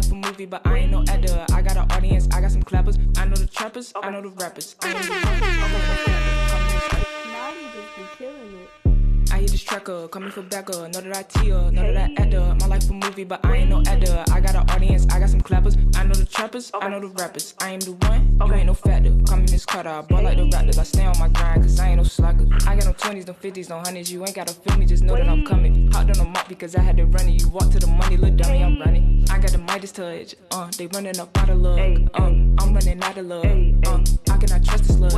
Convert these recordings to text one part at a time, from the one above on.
life a movie, but I ain't no actor. I got an audience, I got some clappers. I know the trappers, I know the rappers. I know the Naughty just be killing it. I hear this tracker, coming for backer. Know that I tear, know that I actor. My life a movie, but I ain't no actor. I got an audience, I got some clappers. I know the trappers, I know the rappers. I am the one, you ain't no factor. Call me Miss Carter, I ball like the Raptors. I stay on my grind, cause I ain't no slacker. I got no 20s, no 50s, no 100s. You ain't gotta feel me, just know that I'm coming. Hopped on the mop because I had to run it. You walk to the money, little dummy, I'm running. I got the Midas touch, they running up out of luck. I'm running out of love. How can I trust this love?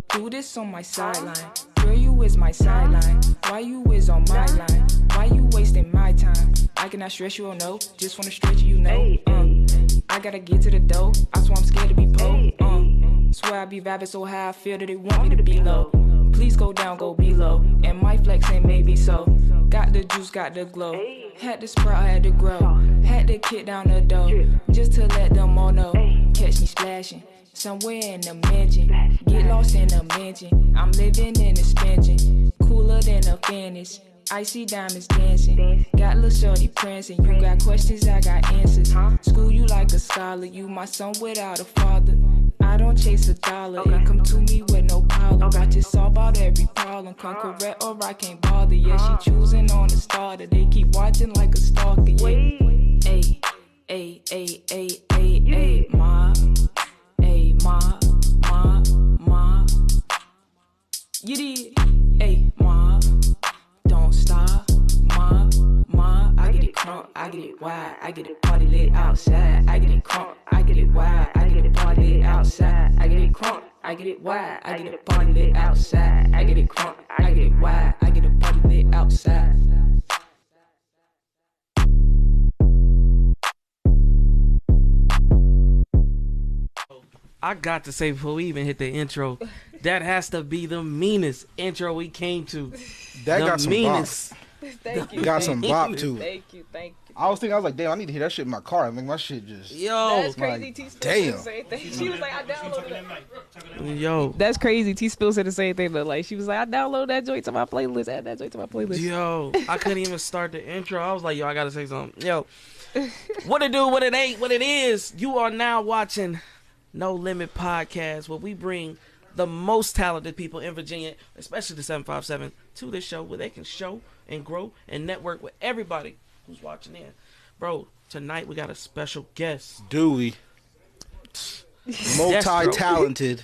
Do this on my sideline. Girl, you is my sideline. Why you is on my line? Why you wasting my time? I cannot stress you or no, just wanna stretch you, know. I gotta get to the dough. I swear I'm scared to be po. Swear I be vibing so high, I feel that they want me to be low. Please go down, go below. And my flex ain't maybe so. Got the juice, got the glow. Had to sprout, had to grow. Had to kick down the door, just to let them all know. Catch me splashing. Somewhere in the mansion, get lost in the mansion. I'm living in expansion, cooler than a furnace. Icy diamonds dancing, got little shorty prancing. You got questions, I got answers. School you like a scholar, you my son without a father. I don't chase a dollar, it come to me with no problem. I just solve out every problem, come correct or I can't bother. Yeah, she choosing on the starter, they keep watching like a stalker. Yeah, ayy, ayy, ayy, ayy, ayy, ayy, ma. Ayy, ma. You did. Ayy, ma. Don't stop. Ma. I get it crunk, I get it wide. I get it party lit outside. I get it crunk, I get it wide. I get it party lit outside. I get it crunk, I get it wide. I get it party lit outside. I get it crunk, I get it wide. I get it party lit outside. I got to say before we even hit the intro, that has to be the meanest intro we came to. That the got some meanest. Thank you. Got some bop too. Thank you. I was like, damn, I need to hear that shit in my car. I mean, my shit just. Yo, That's crazy. like, T Spill damn. said the same thing. She was like, I downloaded it. yo, That's crazy. T Spill said the same thing, but like she was like, I downloaded that joint to my playlist. Add that joint to my playlist. yo. I couldn't even start the intro. I was like, yo, I gotta say something. Yo, what it do, what it ain't, what it is. You are now watching No Limit Podcast, where we bring the most talented people in Virginia, especially the 757, to this show where they can show and grow and network with everybody who's watching in. Bro, tonight we got a special guest. Dewey. Multi-talented.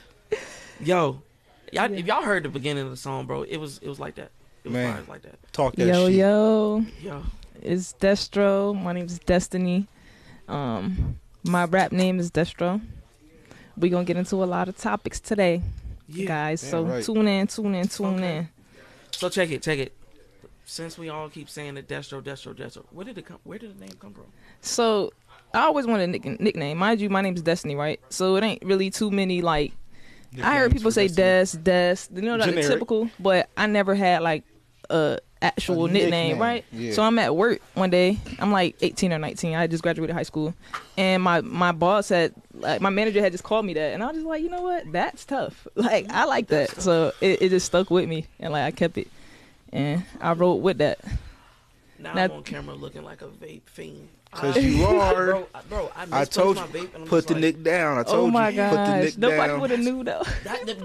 Yo, if y'all heard the beginning of the song, bro, it was like that. It was Man. vibes like that. Talk that Yo, shit. yo. Yo, It's Destro. My name is Destiny. My rap name is Destro. We're going to get into a lot of topics today, yeah. guys. Damn So right. tune in. Okay. So check it. Since we all keep saying the Destro, where did the name come from? So I always wanted a nickname. Mind you, my name is Destiny, right? So it ain't really too many, like, I heard people say Des, you know, like the typical, but I never had like a actual nickname, right? Yeah. So I'm at work one day. I'm like 18 or 19. I just graduated high school, and my boss had, like, my manager had just called me that, and I was just like, you know what? That's tough. Like, I like that. So it just stuck with me, and like I kept it, and I wrote with that. Now I'm on camera looking like a vape fiend. Cause you are. Bro, I told my you, vape and I'm put just the like, nick down. I Oh told my you, put the gosh! nick Nobody down. would have knew though.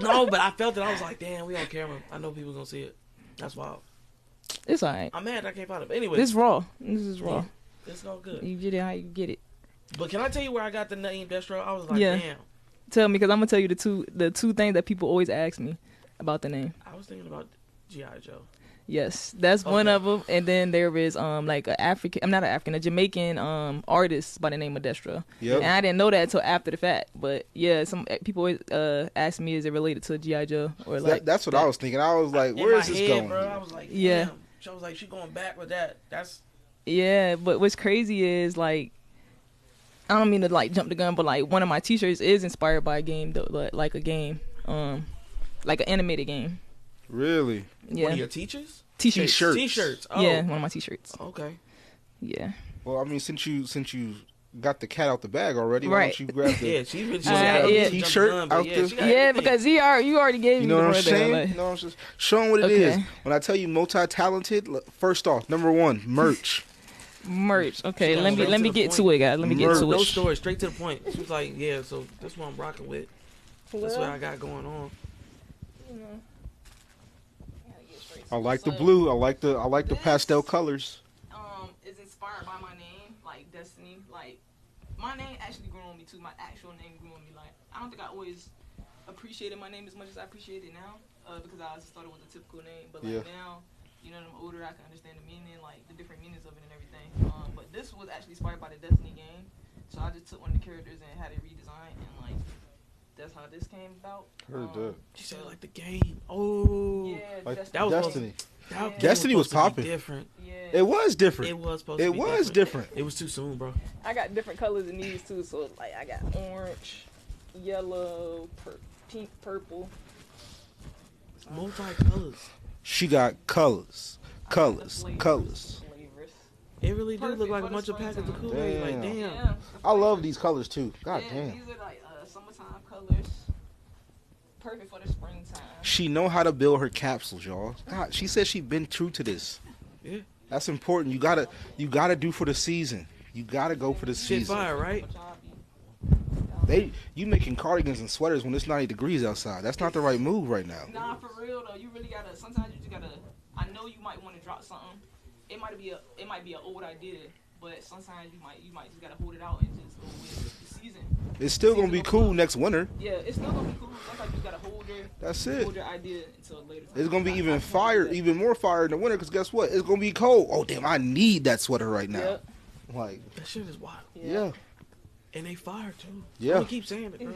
No, but I felt it. I was like, damn, we on camera. I know people gonna see it. That's wild. It's alright. I'm mad I can't find it. But anyway, This raw. This is raw. it's all good. You get it how you get it. But can I tell you where I got the name Destro? I was like, Yeah. damn. Tell me, because I'm gonna tell you the two things that people always ask me about the name. I was thinking about G.I. Joe. Yes, that's one Okay. of them. And then there is like a Jamaican artist by the name of Destro. Yep. And I didn't know that until after the fact. But yeah, some people always ask me, is it related to G.I. Joe or like That's what I was thinking. I was like, In where my is this head, going? bro, I was like, Yeah. damn. She was like, she going back with that. That's Yeah, but what's crazy is, like, I don't mean to like jump the gun, but like one of my T-shirts is inspired by a game though, like a game, like an animated game. Really? Yeah. one of your teachers? T-shirts. T-shirts. Oh. Yeah, one of my T-shirts. Okay. Yeah. Well, I mean, since you got the cat out the bag already, why Right. don't you grab the Yeah, she really yeah. T-shirt out there? Yeah, because you already gave You me know the what I'm word saying? there, like- You know what I'm saying? Show them what it is. Okay. When I tell you multi-talented, look, first off, number one, merch. Merch. Okay, She let got me straight get the to it, guys. Let me get to No it. story, straight to the point. She was like, yeah, so that's what I'm rocking with. That's what I got going on. You know, gotta get straight to I like it. the So, blue. I like the pastel colors. Is inspired by my name, like Destiny. Like my name actually grew on me too. My actual name grew on me. Like I don't think I always appreciated my name as much as I appreciate it now, because I just started with a typical name. But like now, you know, I'm older. I can understand the meaning, like the different meanings of it and everything. But this was actually inspired by the Destiny game, so I just took one of the characters and had it redesigned, and like that's how this came about. Heard that. She said like the game. Oh, Yeah, Like Destiny. that was Destiny. that Destiny was supposed to be popping. different. Yeah. It was different. It was supposed to It be was different. It was too soon, bro. I got different colors in these too, so like I got orange, yellow, pink, purple. Multi-colors. She got colors. Flavors. It really do Perfect look like for a the bunch of packets of springtime. Kool-Aid. Like, Damn. damn. Yeah. I love these colors too. God Yeah, damn. these are like summertime colors. Perfect for the springtime. She know how to build her capsules, y'all. God, she said she been true to this. Yeah. That's important. You gotta do for the season. You gotta go for the Shit season. fire, right? You making cardigans and sweaters when it's 90 degrees outside. That's not the right move right now. Nah, for real though, you really gotta. Sometimes you just gotta. I know you might want to drop something. It might be an old idea, but sometimes you might just gotta hold it out and just go with the season. It's still gonna be cool next winter. Yeah, it's still gonna be cool. Sometimes you just gotta hold That's your it. idea until later. It's gonna be even more fire in the winter. Cause guess what? It's gonna be cold. Oh damn! I need that sweater right now. Yep. Like That shit is wild. yeah. And they fire too. Yeah. I'm gonna keep saying it, bro.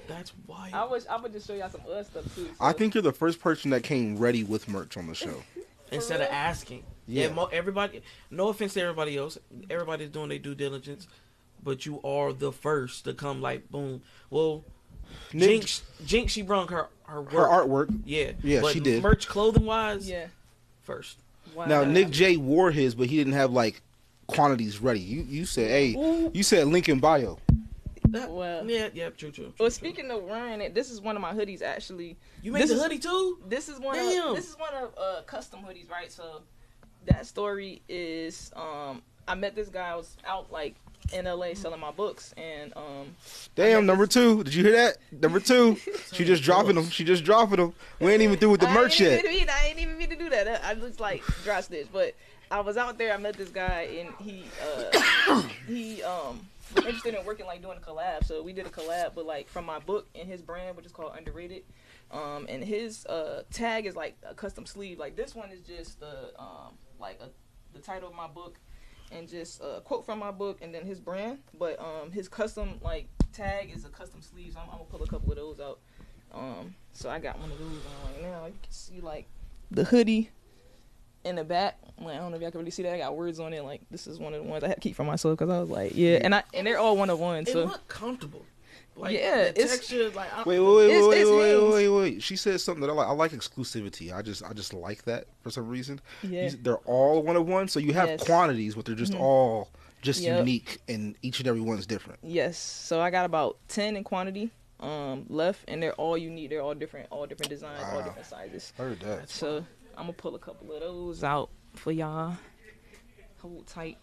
That's wild. I would just show y'all some other stuff too. So. I think you're the first person that came ready with merch on the show. Instead of asking. Yeah. Everybody. No offense to everybody else. Everybody's doing their due diligence, but you are the first to come. Like boom. Well, Nick, Jinx, she brung her work. her artwork. Yeah. Yeah, but she did. Merch, clothing wise. Yeah. First. Wow. Now Nick J wore his, but he didn't have like quantities ready. You said, hey, Ooh. you said link in bio. Well. Yeah. True. Well, speaking of wearing it, this is one of my hoodies actually. You made the hoodie too. This is one Damn. of custom hoodies, right? So that story is I met this guy. I was out like in LA selling my books, and Damn, number 2. Did you hear that? Number 2. She just dropping them. We ain't even through with the merch yet. I ain't even mean to do that. I just like dry stitch, but I was out there. I met this guy, and he was interested in working like doing a collab. So we did a collab, but like from my book and his brand, which is called Underrated. And his tag is like a custom sleeve. Like this one is just the title of my book and just a quote from my book and then his brand. But his custom like tag is a custom sleeve. So I'm gonna pull a couple of those out. So I got one of those on right now. You can see like the hoodie in the back. Like, I don't know if y'all can really see that. I got words on it. Like this is one of the ones I had to keep for myself because I was like, yeah. And they're all one of one. It So look comfortable. Like, yeah, the texture. Like Wait. She said something that I like. I like exclusivity. I just like that for some reason. yeah. They're all one of one, so you have Yes. quantities, but they're just all just Yep. unique, and each and every one's different. Yes. So I got about 10 in quantity left, and they're all unique. They're all different designs, all Wow. different sizes. Heard that. So I'm gonna pull a couple of those out for y'all. Hold tight.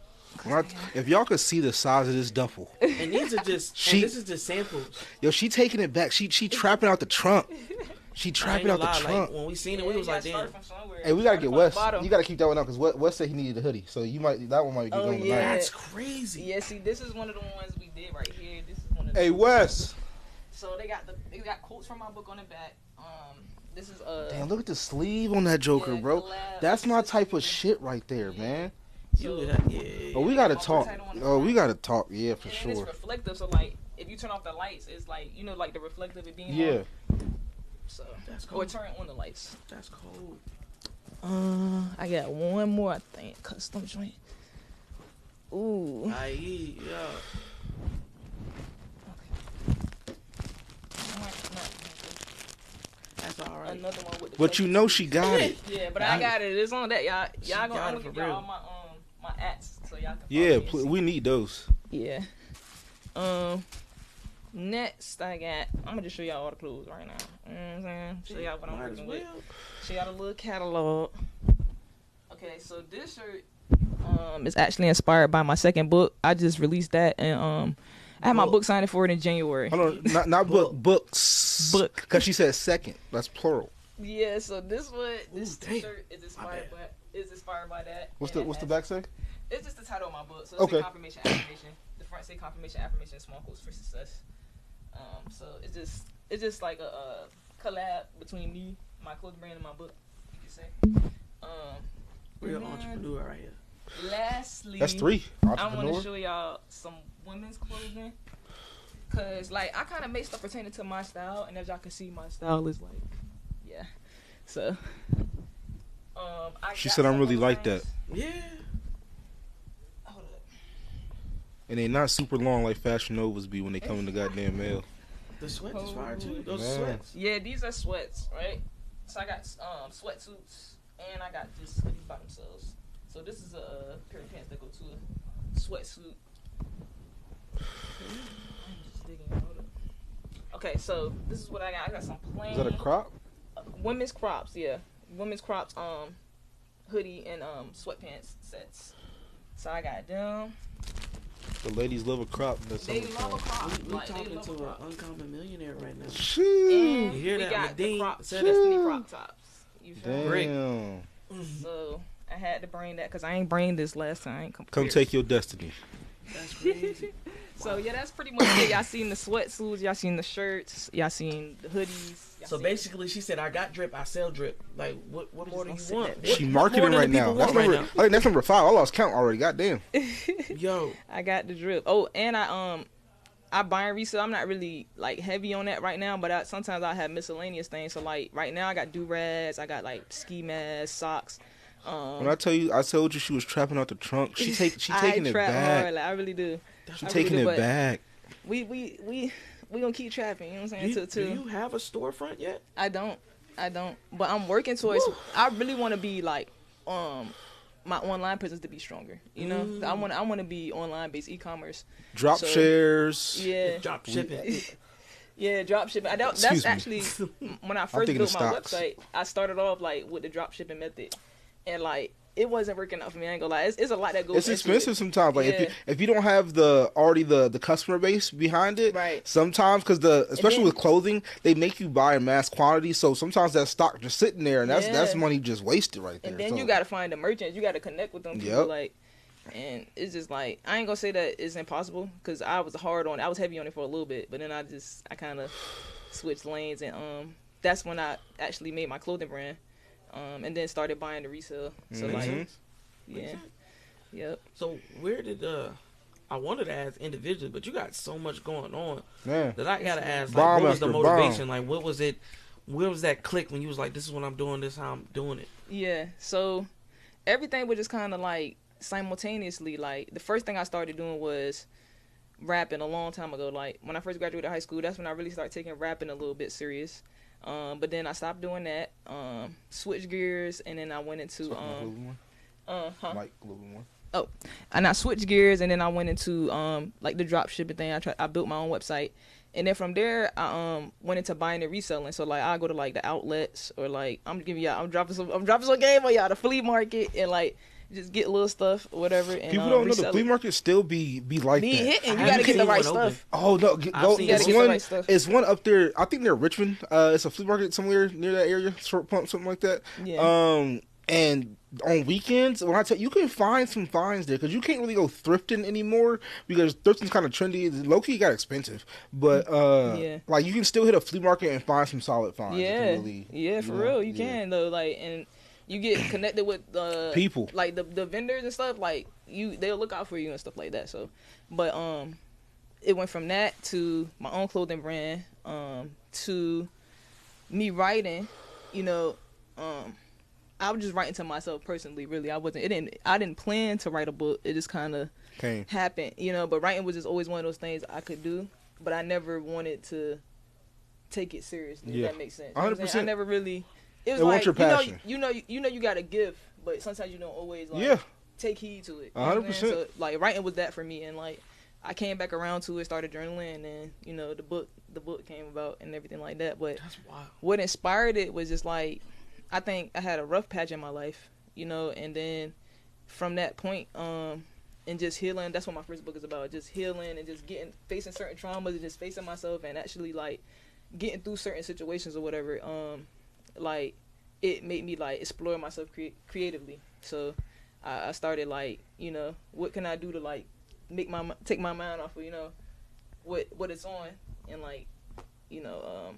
If y'all could see the size of this duffel, And these are just. And this is just samples. yo, she taking it back. She trapping out the trunk. She I ain't trapping gonna out the lie, trunk. like, when we seen it, we was like, damn. Hey, we gotta get Start Wes. from the bottom. You gotta keep that one up because Wes said he needed a hoodie, so that one might be going yeah. tonight. That's crazy. Yeah. See, this is one of the ones we did right here. This is one of the. Hey, Wes. So they got quotes from my book on the back. This is Damn, look at the sleeve on that Joker, Yeah, bro. collab. That's my type of shit right there, man. Yeah. Oh, we gotta my talk. title on the Oh, front. we gotta talk. Yeah, for And sure. it's reflective, so like if you turn off the lights, it's like like the reflective it being Yeah. on. So That's or cool. turn on the lights. That's cold. I got one more, I think. Custom joint. Ooh. Yeah. That's all right. Another one with the But you know she got it. Yeah, but I got it. It's on that. Y'all got gonna it for get y'all real. my ats so y'all can Yeah, follow me. we need those. Yeah. Next I got. I'm gonna just show y'all all the clothes right now. You know what I'm saying? Show y'all what I'm Might as working with. well. Show y'all the little catalog. Okay, so this shirt, It's actually inspired by my second book. I just released that, and I had my book signed for it in January. Hold on, not books. Book. Because she said second. That's plural. Yeah, so this shirt is inspired by that. What's the back say? It's just the title of my book. So it's a confirmation affirmation. The front say confirmation affirmation, small quotes for success. So it's just like a collab between me, my clothing brand, and my book. You could say. Real entrepreneur right here. Lastly, That's 3. I want to show y'all some women's clothing. Cause like I kind of make stuff pertaining to my style, and as y'all can see, my style is like, yeah. So, she said I'm really like that. Yeah. Hold up. And they not super long like Fashion Novas be when they come in the goddamn mail. The sweats is fire too. Those are sweats. Yeah, these are sweats, right? So I got sweatsuits, and I got just hoodies by themselves. So this is a pair of pants that go to a sweatsuit. I'm just digging. Hold up. Okay, so this is what I got. I got some plain. Is that a crop? Women's crops, yeah. Women's crops, hoodie and sweatpants sets. So I got them. The ladies love a crop. They love a crop. We Like, talking to an uncommon millionaire right now. And You hear we that? got the Medine crop, said Destiny crop tops. You feel me? Damn. So I had to bring that because I ain't bring this last time. I ain't Come take your destiny. That's crazy. So yeah, that's pretty much it. Y'all seen the sweatsuits, y'all seen the shirts, y'all seen the hoodies. So basically, she said, "I got drip, I sell drip." Like, what more do you want? She marketing right now. That's number. I think that's number 5. I lost count already. Goddamn. Yo, I got the drip. Oh, and I buy and resell. I'm not really like heavy on that right now, but sometimes I have miscellaneous things. So like right now, I got do-rags, I got like ski masks, socks. When I told you she was trapping out the trunk. She taking it back. Hard, like, I really do. She taking it back. We gonna keep trapping. You know what I'm saying? do you have a storefront yet? I don't. But I'm working towards. I really want to be like, my online presence to be stronger. You know, I want to be online based e-commerce. Drop shares. Yeah. Drop shipping. Yeah, drop shipping. That's actually when I first built my website. I started off like with the drop shipping method, and like it wasn't working out for me. I ain't gonna lie. It's a lot that goes. It's expensive sometimes. Like if you don't have the customer base behind it, right? Sometimes because especially with clothing, they make you buy in mass quantity. So sometimes that stock just sitting there, and that's money just wasted right there. And then you got to find the merchants. You got to connect with them people. Like, and it's just like I ain't gonna say that it's impossible because I was heavy on it for a little bit, but then I kind of switched lanes, and that's when I actually made my clothing brand. And then started buying the resale. So yep. So where did I wanted to ask individually, but you got so much going on that I gotta ask. Like, what was the motivation? Like, what was it? Where was that click when you was like, "This is what I'm doing. This is how I'm doing it." Yeah. So everything was just kind of like simultaneously. Like the first thing I started doing was rapping a long time ago. Like when I first graduated high school, that's when I really started taking rapping a little bit serious. But then I stopped doing that, switched gears, and then I went into Mike Globin one. Oh, and I switched gears, and then I went into like the drop shipping thing. I built my own website, and then from there I went into buying and reselling. So like I go to like the outlets, or like I'm dropping some game on y'all, the flea market, and like just get little stuff or whatever. And, people don't know the flea market still be like that. Hitting. You gotta get the right stuff. Oh no, it's one up there. I think near Richmond. It's a flea market somewhere near that area, Short Pump, something like that. Yeah. And on weekends, when I tell you can find some finds there because you can't really go thrifting anymore because thrifting's kind of trendy. Low key got expensive, but like you can still hit a flea market and find some solid finds. Yeah, for real, you can though. Like and. You get connected with people, like the vendors and stuff. Like they'll look out for you and stuff like that. So, but it went from that to my own clothing brand, to me writing. You know, I was just writing to myself personally. Really, I didn't plan to write a book. It just kind of happened. You know, but writing was just always one of those things I could do, but I never wanted to take it seriously. Yeah. If that makes sense. 100%. I never really. It was like your passion. You got to give, but sometimes you don't always take heed to it. 100%. So like writing was that for me, and like I came back around to it, started journaling, and then the book came about and everything like that. But that's wild. What inspired it was just like I think I had a rough patch in my life, and then from that point, and just healing. That's what my first book is about. Just healing and just facing certain traumas and just facing myself and actually like getting through certain situations or whatever. Like it made me like explore myself creatively. So I started like, you know, what can I do to like take my mind off of, you know, what it's on, and like, you know,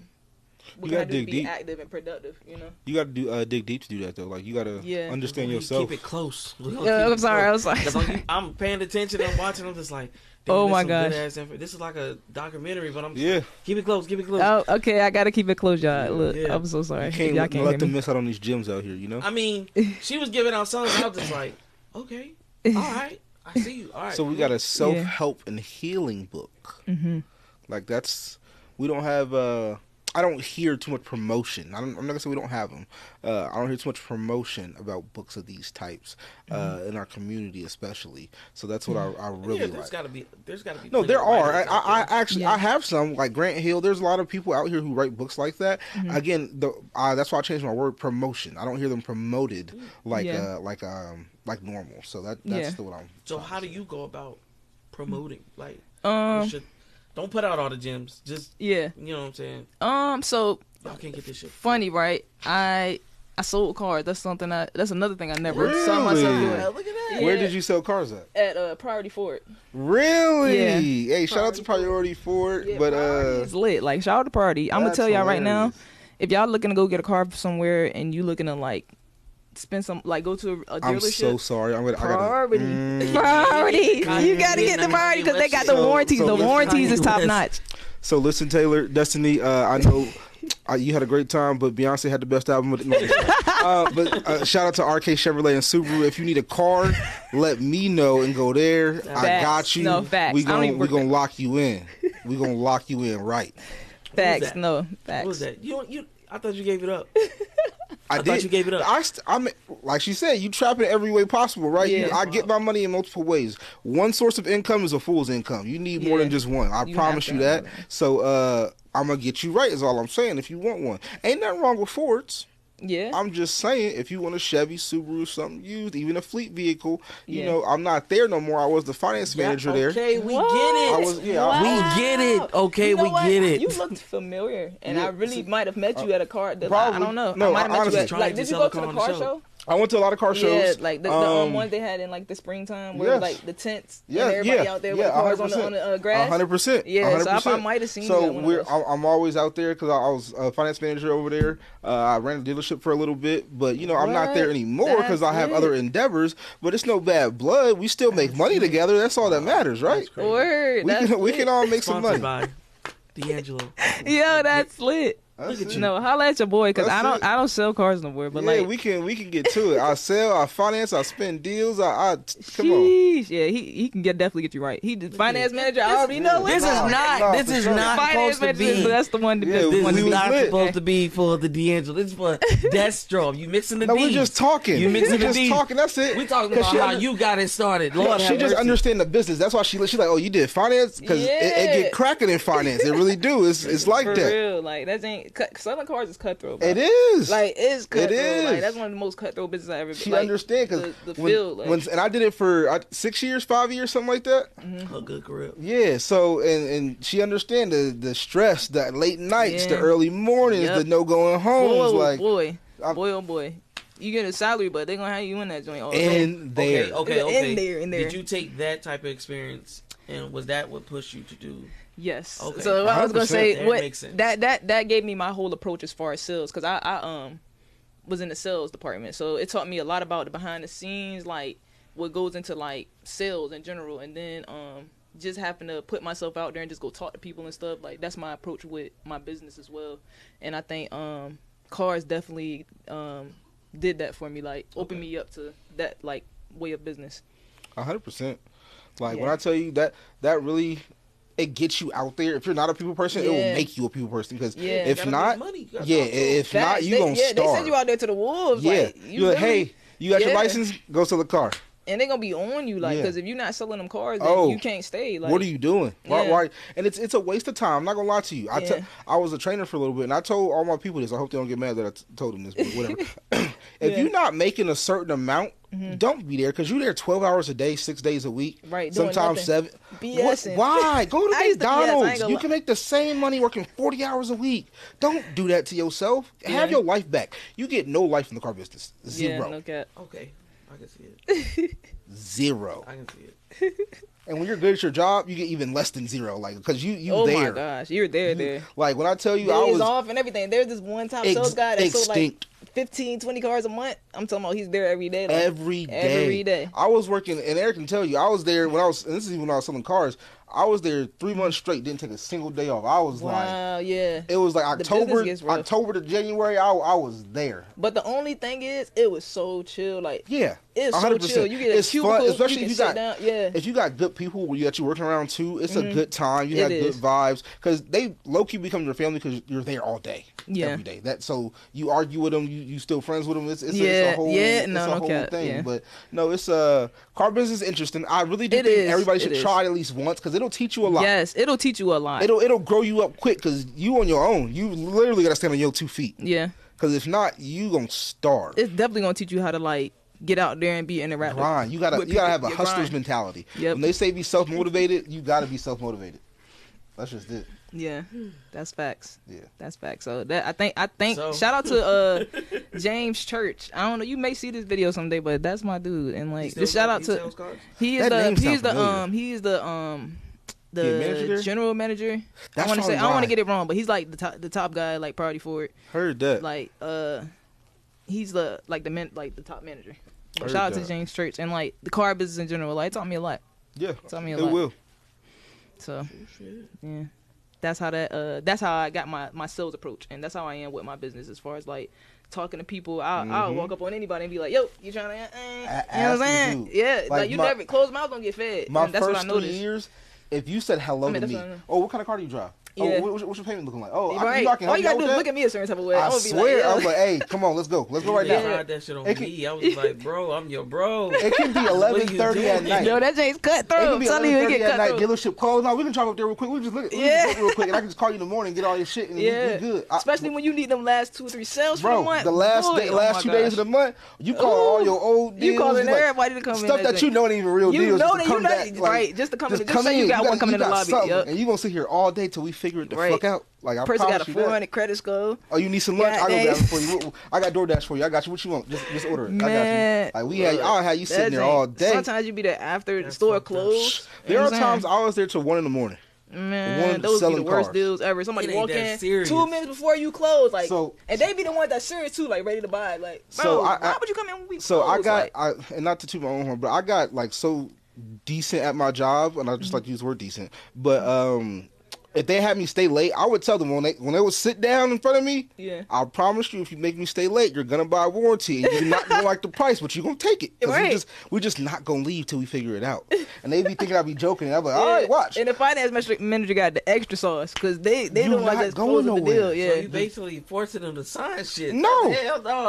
what can I do to be active and productive, you know? You got to dig deep to do that, though. Like, you got to understand yourself. Keep it close. I'm sorry. I was like... I'm paying attention and watching. I'm just like, oh, my gosh. This is like a documentary, but I'm keep it close. Oh, okay. I got to keep it close, y'all. Look, I'm so sorry. You can't let them miss out on these gems out here, you know? I mean, she was giving out songs, and I was just like, okay, all right. I see you. All right. So we got a self-help and healing book. Mm-hmm. Like, we don't have... I don't hear too much promotion. I'm not gonna say we don't have them. I don't hear too much promotion about books of these types in our community, especially. So that's what I really like. There's gotta be. No, there are. I actually I have some, like Grant Hill. There's a lot of people out here who write books like that. Mm-hmm. Again, that's why I changed my word promotion. I don't hear them promoted like normal. So that's what I'm. So how do you go about promoting? Like, don't put out all the gems. Just you know what I'm saying. So y'all can't get this shit. Funny, right? I sold cars. That's another thing I never saw myself doing. Look at that. Where did you sell cars at? At Priority Ford. Really? Yeah. Hey, shout out to Priority Ford. Yeah, but it's lit. Like, shout out to Priority. I'm gonna tell y'all right now, if y'all looking to go get a car somewhere and you looking to like spend some, like, go to a dealership. I'm so sorry. Priority. You gotta get the Priority because they got the warranties. The warranties is top notch. So listen, Taylor, Destiny. I know you had a great time, but Beyonce had the best album. But shout out to RK Chevrolet and Subaru. If you need a car, let me know and go there. Facts. I got you. No, facts. We gonna lock you in. We gonna lock you in right. Facts. No, facts. What was that? I thought you gave it up. I thought you gave it up. I'm like she said, you trap it every way possible, right? Yeah. I get my money in multiple ways. One source of income is a fool's income. You need more than just one. I promise you that. So I'm gonna get you right is all I'm saying. If you want one, ain't nothing wrong with Fords. Yeah. I'm just saying, if you want a Chevy, Subaru, something used, even a fleet vehicle, you know, I'm not there no more. I was the finance manager there. Okay, we get it. We get it. Okay, you know we get it. You looked familiar, and I really might have met you at a car. Probably. I don't know. No, I might have met you at, honestly, like, did you go to the car show? I went to a lot of car shows. Yeah, like the ones they had in like the springtime, where like the tents and everybody out there with the cars on the grass. 100%. Yeah, 100%. So I might have seen you at one of those. I'm always out there because I was a finance manager over there. I ran a dealership for a little bit, but you know I'm not there anymore because I have other endeavors. But it's no bad blood. We still make money together. That's all that matters, right? Word. We can all make some money. By D'Angelo. Yo, that's lit. Look at you. No, holla at your boy because I don't sell cars no more. But like we can get to it. I sell, I finance, I spend deals. I come on. Yeah, he can definitely get you right. He the finance manager. I already know this is not supposed to be. That's the one. This is not supposed to be for the D'Angelo. This is for Destro. You mixing the No, D's. we're just talking. You mixing the just D's. talking. That's it. We talking about how you got it started. Lord, she just understand the business. That's why she's like, oh, you did finance because it get cracking in finance. It really do. It's like for that. For real, like that ain't selling cars is cutthroat. Bro. It is. Like it's cutthroat. It is. Like that's one of the most cutthroat businesses I ever. She understand because the field. And I did it for 6 years, 5 years, something like that. A good career. Yeah. So and she understand the stress, the late nights, the early mornings, the no going homes. Boy. You get a salary, but they're gonna have you in that joint all day. Okay. In there. Did you take that type of experience, and was that what pushed you to do? Yes. Okay. So I was gonna say that gave me my whole approach as far as sales, because I was in the sales department, so it taught me a lot about the behind the scenes, like what goes into like sales in general, and then just having to put myself out there and just go talk to people and stuff. Like that's my approach with my business as well, and I think cars definitely did that for me, like opened me up to that like way of business. 100%. Like when I tell you that really. It gets you out there. If you're not a people person, it will make you a people person. Because if not, if not, you gonna starve. They send you out there to the wolves. Yeah, like, you're like, hey, you got your license? Go to the car. And they're gonna be on you, like, because if you're not selling them cars, then you can't stay. Like, what are you doing? Why? And it's a waste of time. I'm not gonna lie to you. I was a trainer for a little bit, and I told all my people this. I hope they don't get mad that I told them this, but whatever. If you're not making a certain amount, don't be there because you're there 12 hours a day, 6 days a week. Right. Sometimes 7. BSing. Why? Go to McDonald's. BS, You can make the same money working 40 hours a week. Don't do that to yourself. Have your life back. You get no life in the car business. Zero. Yeah, no cap. Okay, I can see it. Zero. I can see it. And when you're good at your job, you get even less than zero. Like, because you oh there. Oh my gosh, you're there. Like, when I tell you, Days I was off and everything. There's this one top sales guy that sold like 15, 20 cars a month. I'm talking about he's there every day. Like, every day. I was working, and Eric can tell you, I was there when I was, and this is even when I was selling cars, I was there 3 months straight, didn't take a single day off. I was it was like October to January, I was there. But the only thing is, it was so chill. Like, yeah, it's 100%. So chill. You get a cubicle, fun, especially if you got down. if you got good people that you're working around too. It's a good time. You have good vibes because they low key become your family because you're there all day, every day. So you argue with them, you still friends with them. It's a whole thing. Yeah. But no, it's car business is interesting. I really do think everybody should try it at least once because it'll teach you a lot. Yes, it'll teach you a lot. It'll grow you up quick because you on your own. You literally gotta stand on your 2 feet. Yeah. Because if not, you gonna starve. It's definitely gonna teach you how to like get out there and be interactive. Grind. You gotta have a hustler's mentality. Yep. When they say be self motivated, you gotta be self motivated. That's just it. Yeah, that's facts. Yeah, that's facts. So that I think. So. Shout out to James Church. I don't know. You may see this video someday, but that's my dude. And like, just shout out to he's the general manager. I want to say I don't want to get it wrong, but he's like the top guy, like Priority Ford. Heard that. Like he's the top manager. Shout out to James Church and like the car business in general. Like, it taught me a lot. Yeah, taught me a lot. It will. So yeah. That's how I got my sales approach, and that's how I am with my business as far as like talking to people. I'll walk up on anybody and be like, "Yo, you trying to?" You know what I'm saying? Yeah, like you never closed mouth gonna get fed. My that's first what I noticed. 3 years, if you said hello to me, what kind of car do you drive? Yeah. Oh, what's your payment looking like? Oh, right. All you gotta do is look at me a certain type of way. I swear, I was like, hey, come on, let's go right now. I tried that shit on me. I was like, bro, I'm your bro. It can be 11:30 at night. Yo, that James cutthroat. It can be 11:30 at night. Dealership closed. No, we can drive up there real quick. We just look real quick, and I can just call you in the morning and get all your shit, and we good. Especially when you need them last 2 or 3 sales for the month. The last 2 days of the month, you call all your old deals. You calling everybody to come in. Stuff that you know ain't even real deals. You know that you're not right. Just to come in. Just say you got one coming in the lobby. And you gonna sit here all day till we figure it the fuck out. Like, I person got a 400 credit score. Oh, you need some lunch? I'll go grab it for you. I got DoorDash for you. I got you. What you want? Just order it. Man, I got you. Like, I'll have you sitting there all day. Sometimes you be there after the store closed. There are times I was there till 1 a.m. Man, those be the worst deals ever. Somebody walk in 2 minutes before you close, like, and they be the ones that's serious too, like ready to buy. Like, bro, why would you come in when we close? So I got, and not to toot my own horn, but I got like so decent at my job, and I just like to use the word decent, but if they had me stay late, I would tell them when they would sit down in front of me, I promise you, if you make me stay late, you're gonna buy a warranty, and you're not gonna like the price, but you're gonna take it. Right. We're just not gonna leave till we figure it out. And they be thinking I'd be joking. And I'm like, all right, watch. And the finance manager got the extra sauce because they the ones that's closing the deal. Yeah. So you basically forcing them to sign shit. No,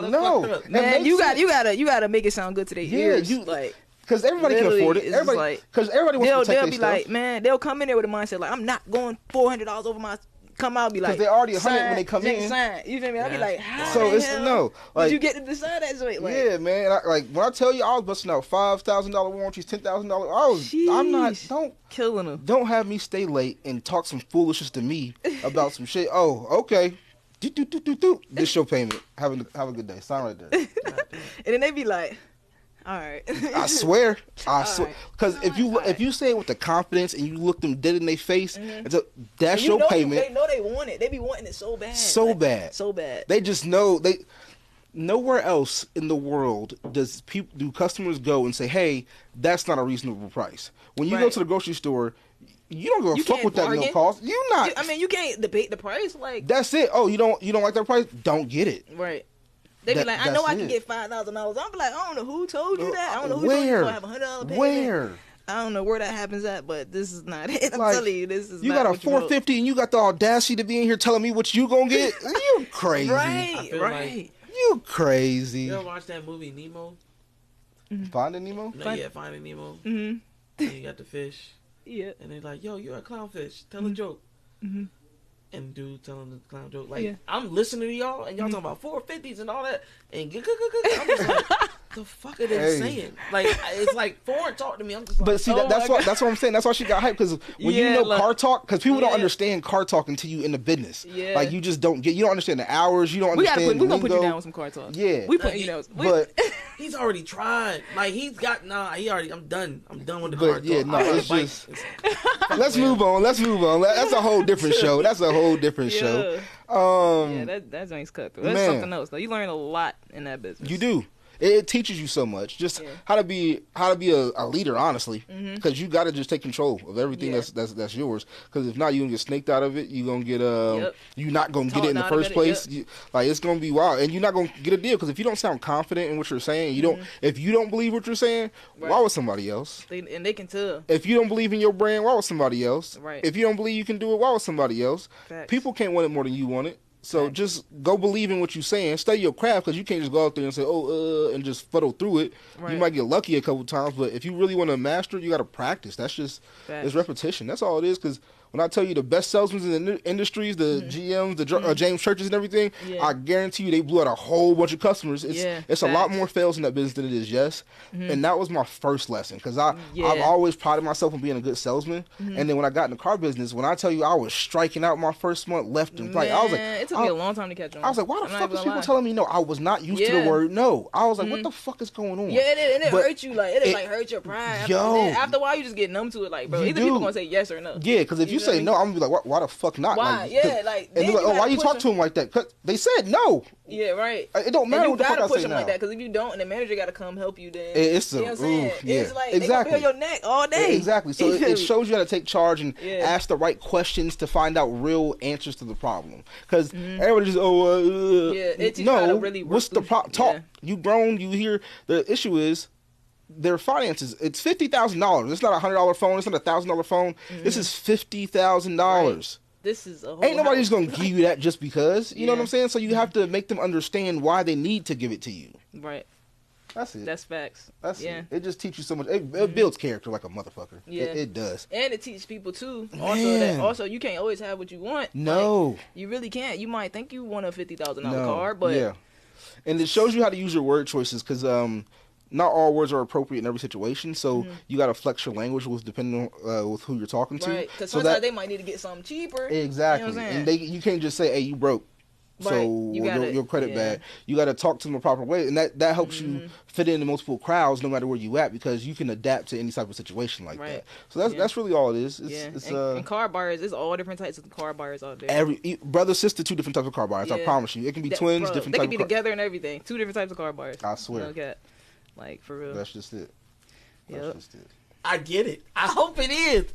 no. Man, you gotta make it sound good to their ears. Like. Because everybody can afford it. Because everybody wants to protect they'll be like, man, they'll come in there with a mindset like, I'm not going $400 over my. Come out and be like, because they're already 100 when they come in. You feel me? I'll be like, how so the it's hell like, did you get to decide that joint? Like, yeah, man. Like when I tell you, I was busting out $5,000 warranties, $10,000. I'm not. Killing them. Don't have me stay late and talk some foolishness to me about some shit. Oh, okay. This your payment. Have a good day. Sign right there. And then they be like, all right. I swear. Because if you say it with the confidence and you look them dead in their face, that's your payment. They know they want it. They be wanting it so bad. So bad. They just know nowhere else in the world do customers go and say, hey, that's not a reasonable price. When you go to the grocery store, you don't give a fuck what that meal costs. You not. I mean, you can't debate the price. Like, that's it. Oh, you don't like that price? Don't get it. Right. They be like, I know I can get $5,000. I'm like, I don't know who told you that. I don't know who told you to have $100 payment. Where? I don't know where that happens at, but this is not it. I'm telling you, this is you not got a $450 and you got the audacity to be in here telling me what you gonna get? You crazy. Right. Like, you crazy. You ever watch that movie Nemo? Finding Nemo? No, Finding Nemo. Mm-hmm. And you got the fish. Yeah. And they're like, yo, you're a clownfish. Tell a joke. Mm-hmm. And dude telling the clown joke. Like, I'm listening to y'all, and y'all talking about 450s and all that. And I'm just like, the fuck are they saying? Like, it's like foreign talk to me. I'm just like, but see, that's what I'm saying. That's why she got hyped, because when you know car talk, because people don't understand car talk until you in the business. Yeah. Like, you just don't get, you don't understand the hours, you don't understand. We're gonna put you down with some car talk. Yeah. We put, you know, but he's already tried. Like, he's got, I'm done with the car talk. Yeah, no, it's just, let's move on. That's a whole different show. Show. Yeah, that joint's cut through. That's something else though. You learn a lot in that business. You do. It teaches you so much, just how to be a leader, honestly, because you got to just take control of everything that's yours. Because if not, you gonna get snaked out of it. You gonna get you're not gonna get it in the first place. Like, it's gonna be wild, and you're not gonna get a deal, because if you don't sound confident in what you're saying, if you don't believe what you're saying, why would somebody else? And they can tell. If you don't believe in your brand, why would somebody else? Right. If you don't believe you can do it, why would somebody else? Facts. People can't want it more than you want it. So just go believe in what you're saying. Study your craft, because you can't just go out there and say, and just fuddle through it. Right. You might get lucky a couple times, but if you really want to master it, you got to practice. That's just, it's repetition. That's all it is, because when I tell you the best salesmen in the industries, the GMs, the James Churches and everything, I guarantee you they blew out a whole bunch of customers. It's a lot more fails in that business than it is yes. And that was my first lesson, because I've always prided myself on being a good salesman. And then when I got in the car business, when I tell you I was striking out my first month left and right, I was like, it took me a long time to catch on. I was like, why the fuck is people telling me no? I was not used to the word no. I was like, what the fuck is going on? Yeah, and it hurt you, like it hurt your pride. After a while, you just get numb to it, like, bro. Either people gonna say yes or no. Yeah, because if you say no, I'm gonna be like, why the fuck not? Why? And they're like, why you talk to him like that? Cause they said no. Yeah, right. It don't matter what the fuck I say now. You gotta push him like that, because if you don't, and the manager gotta come help you, then it's you know what I'm saying? It's like exactly. they gonna feel your neck all day. Exactly. So it shows you how to take charge and ask the right questions to find out real answers to the problem. Because everybody just it teaches you how to really work. What's the problem? Talk. You grown. You hear. The issue is their finances. It's $50,000. It's not $100 phone. It's not $1,000 phone. This is $50,000. This is a whole ain't nobody's gonna give you that just because. You know what I'm saying? So you have to make them understand why they need to give it to you. Right. That's it. That's facts. That's it. It just teaches you so much. It builds character like a motherfucker. Yeah, it does. And it teaches people too. Also, you can't always have what you want. No, like, you really can't. You might think you want a $50,000 car, but and it shows you how to use your word choices, because not all words are appropriate in every situation, so you got to flex your language depending on with who you're talking to. Right, because sometimes they might need to get something cheaper. Exactly, you know and you can't just say, "Hey, you broke." So your credit bad. You got to talk to them the proper way, and that helps you fit into multiple crowds, no matter where you at, because you can adapt to any type of situation like that. So that's really all it is. And car buyers, there's all different types of car buyers out there. Every brother, sister, two different types of car buyers. I promise you, it can be twins, different. They types can be together and everything. Two different types of car buyers. I swear. Like, for real. That's just it. That's just it. I get it. I hope it is.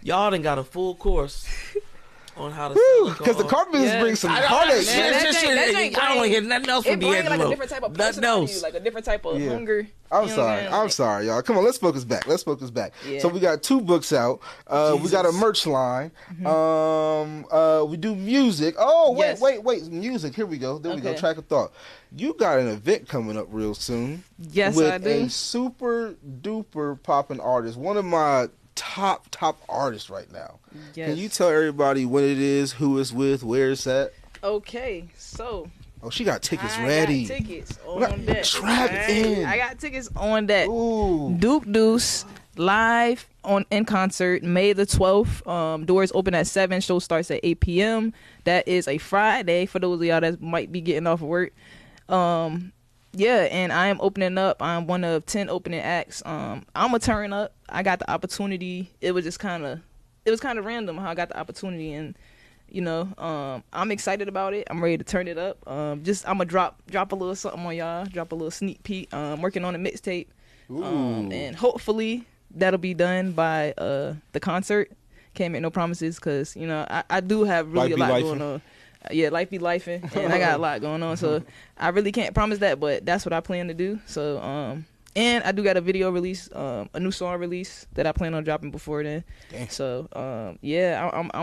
Y'all done got a full course on how to sell a car. Because the car business brings some heartache. I don't want to hear nothing else from D'Angelo. It brings like a different type of personality, like a different type of hunger. I'm sorry, y'all. Come on, let's focus back. Yeah. So we got 2 books out. We got a merch line. We do music. Oh, wait. Music. Here we go. There we go. Track of thought. You got an event coming up real soon. Yes, I do. With a super duper popping artist. One of my top artists right now. Yes. Can you tell everybody what it is, who it's with, where it's at? Okay, so. Oh, she got tickets ready. I got tickets on deck. Trap in. I got tickets on deck. Ooh. Duke Deuce live in concert May the 12th. Doors open at 7. Show starts at 8 p.m. That is a Friday for those of y'all that might be getting off of work. And I am opening up. I'm one of 10 opening acts. I'm a turn up. I got the opportunity. It was kind of random how I got the opportunity, and I'm excited about it. I'm ready to turn it up. I'm gonna drop a little something on y'all. Drop a little sneak peek. I'm working on a mixtape, and hopefully that'll be done by the concert. Can't make no promises, because I do have really a lot going on. Yeah, life be lifing, and I got a lot going on, so I really can't promise that, but that's what I plan to do. So, and I do got a video release, a new song release that I plan on dropping before then. Dang. So, I'm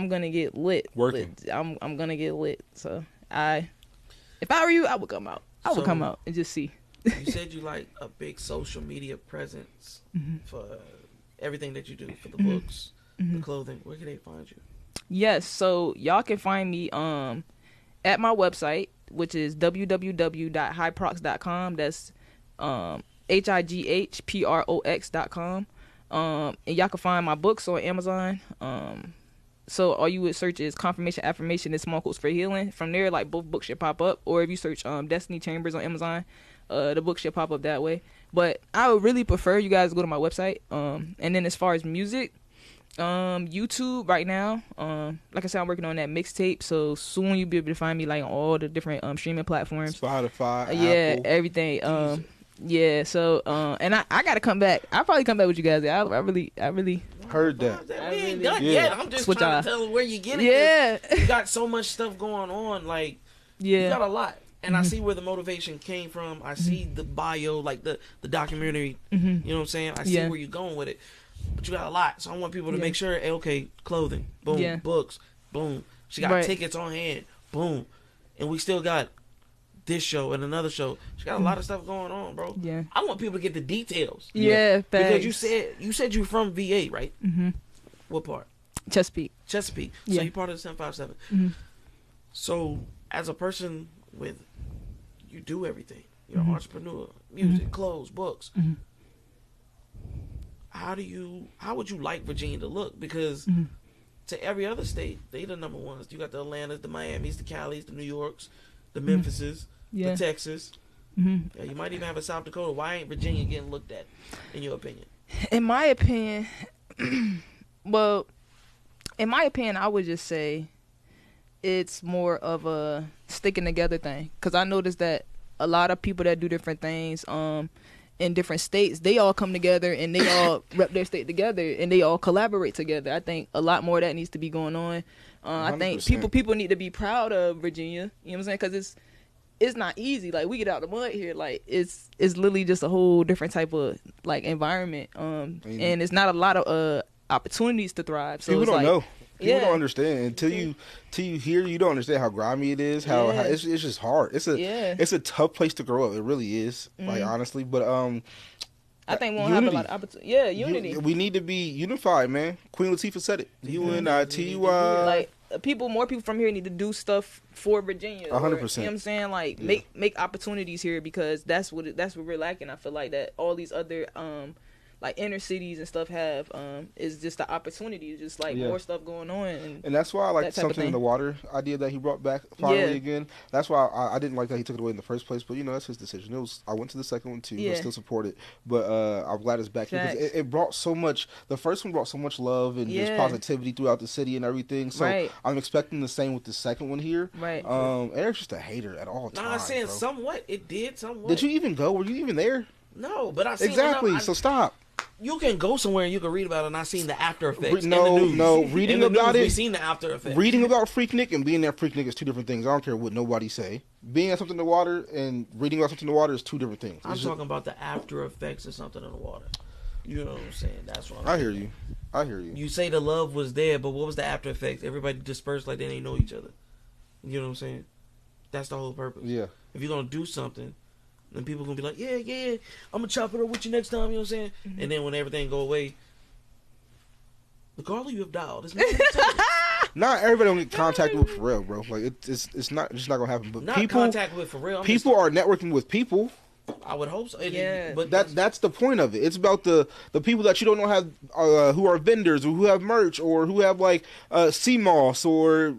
gonna get lit. I'm gonna get lit. So, if I were you, I would come out. I would come out and just see. You said you like a big social media presence for everything that you do, for the books, the clothing. Where can they find you? Yes, so y'all can find me at my website, which is www.hyprox.com. That's highprox.com. And y'all can find my books on Amazon. So all you would search is Confirmation, Affirmation, and Small Quotes for Healing. From there, like, both books should pop up. Or if you search Destiny Chambers on Amazon, the book should pop up that way. But I would really prefer you guys go to my website. And then as far as music, YouTube right now, like I said, I'm working on that mixtape. So soon you'll be able to find me like on all the different streaming platforms. Spotify, yeah, Apple, everything. Yeah, so and I gotta come back. I'll probably come back with you guys. I really heard that. We ain't done yet. I'm just trying to tell where you get it. Yeah, you got so much stuff going on. Like, you got a lot, and I see where the motivation came from. I see the bio, like the documentary. You know what I'm saying? I see where you're going with it. But you got a lot, so I want people to make sure. Hey, okay, clothing, boom, books, boom. She got tickets on hand, boom, and we still got this show and another show. She got a lot of stuff going on, bro. Yeah, I want people to get the details. Yeah, because you said you're from VA, right? What part? Chesapeake. So you're part of the 757. So as a person you do everything. You're an entrepreneur, music, clothes, books. How would you like Virginia to look? Because to every other state, they the number ones. You got the Atlantas, the Miamis, the Calis, the New Yorks, the Memphises, the Texas. Yeah, you might even have a South Dakota. Why ain't Virginia getting looked at, in your opinion? In my opinion, I would just say it's more of a sticking together thing. Because I noticed that a lot of people that do different things in different states, they all come together and they all rep their state together and they all collaborate together. I think a lot more of that needs to be going on. I think people need to be proud of Virginia. You know what I'm saying? Because it's not easy. Like, we get out the mud here. Like, it's literally just a whole different type of like environment. And it's not a lot of opportunities to thrive. So people it's don't like, know. People don't understand until you hear. You don't understand how grimy it is. How it's just hard. It's a tough place to grow up. It really is. Like, honestly, but I think we'll have a lot of opportunity. Yeah, unity. We need to be unified, man. Queen Latifah said it. UNITY. Like, more people from here need to do stuff for Virginia. 100%. You know what I'm saying? Like, make opportunities here, because that's what we're lacking. I feel like that all these other like inner cities and stuff have is just the opportunity, just like more stuff going on. And that's why I like something in the water idea that he brought back finally again. That's why I didn't like that he took it away in the first place. But that's his decision. I went to the second one too. I still support it, but I'm glad it's back here because it brought so much. The first one brought so much love and just positivity throughout the city and everything. So I'm expecting the same with the second one here. Right. Eric's just a hater at all times. I'm saying somewhat. It did somewhat. Did you even go? Were you even there? No, but I seen exactly. So stop. You can go somewhere and you can read about it, and I seen the after effects. Reading about it. We seen the after effects. Reading about Freaknik and being at Freaknik is two different things. I don't care what nobody say. Being at something in the water and reading about something in the water is two different things. I'm talking about the after effects of something in the water. You know what I'm saying? That's what I'm saying. I hear you. You say the love was there, but what was the after effects? Everybody dispersed like they didn't know each other. You know what I'm saying? That's the whole purpose. Yeah. If you're gonna do something, then people gonna be like, yeah, I'm gonna chop it up with you next time. You know what I'm saying? And then when everything go away, the caller you have dialed is not everybody don't get contacted with for real, bro. Like it's not gonna happen. But not contact with for real. People are networking with people. I would hope so. But that's the point of it. It's about the people that you don't know have who are vendors or who have merch or who have like sea moss or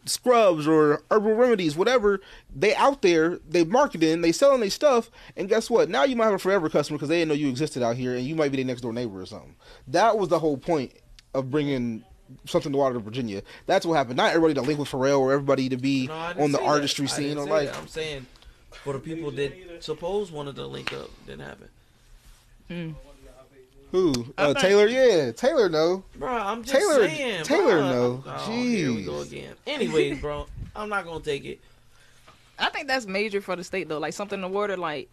scrubs or herbal remedies, whatever. They out there, they marketing, they selling their stuff, and guess what? Now you might have a forever customer because they didn't know you existed out here, and you might be their next door neighbor or something. That was the whole point of bringing something to water to Virginia. That's what happened. Not everybody to link with Pharrell or everybody to be on the artistry scene or like. I'm saying for the people that suppose wanted to link up, didn't happen. Who? Taylor? Yeah, Taylor. No, bro. I'm just saying. Taylor. Bro. No. Oh, here we go again. Anyways, bro, I'm not gonna take it. I think that's major for the state though. Like something in the water. Like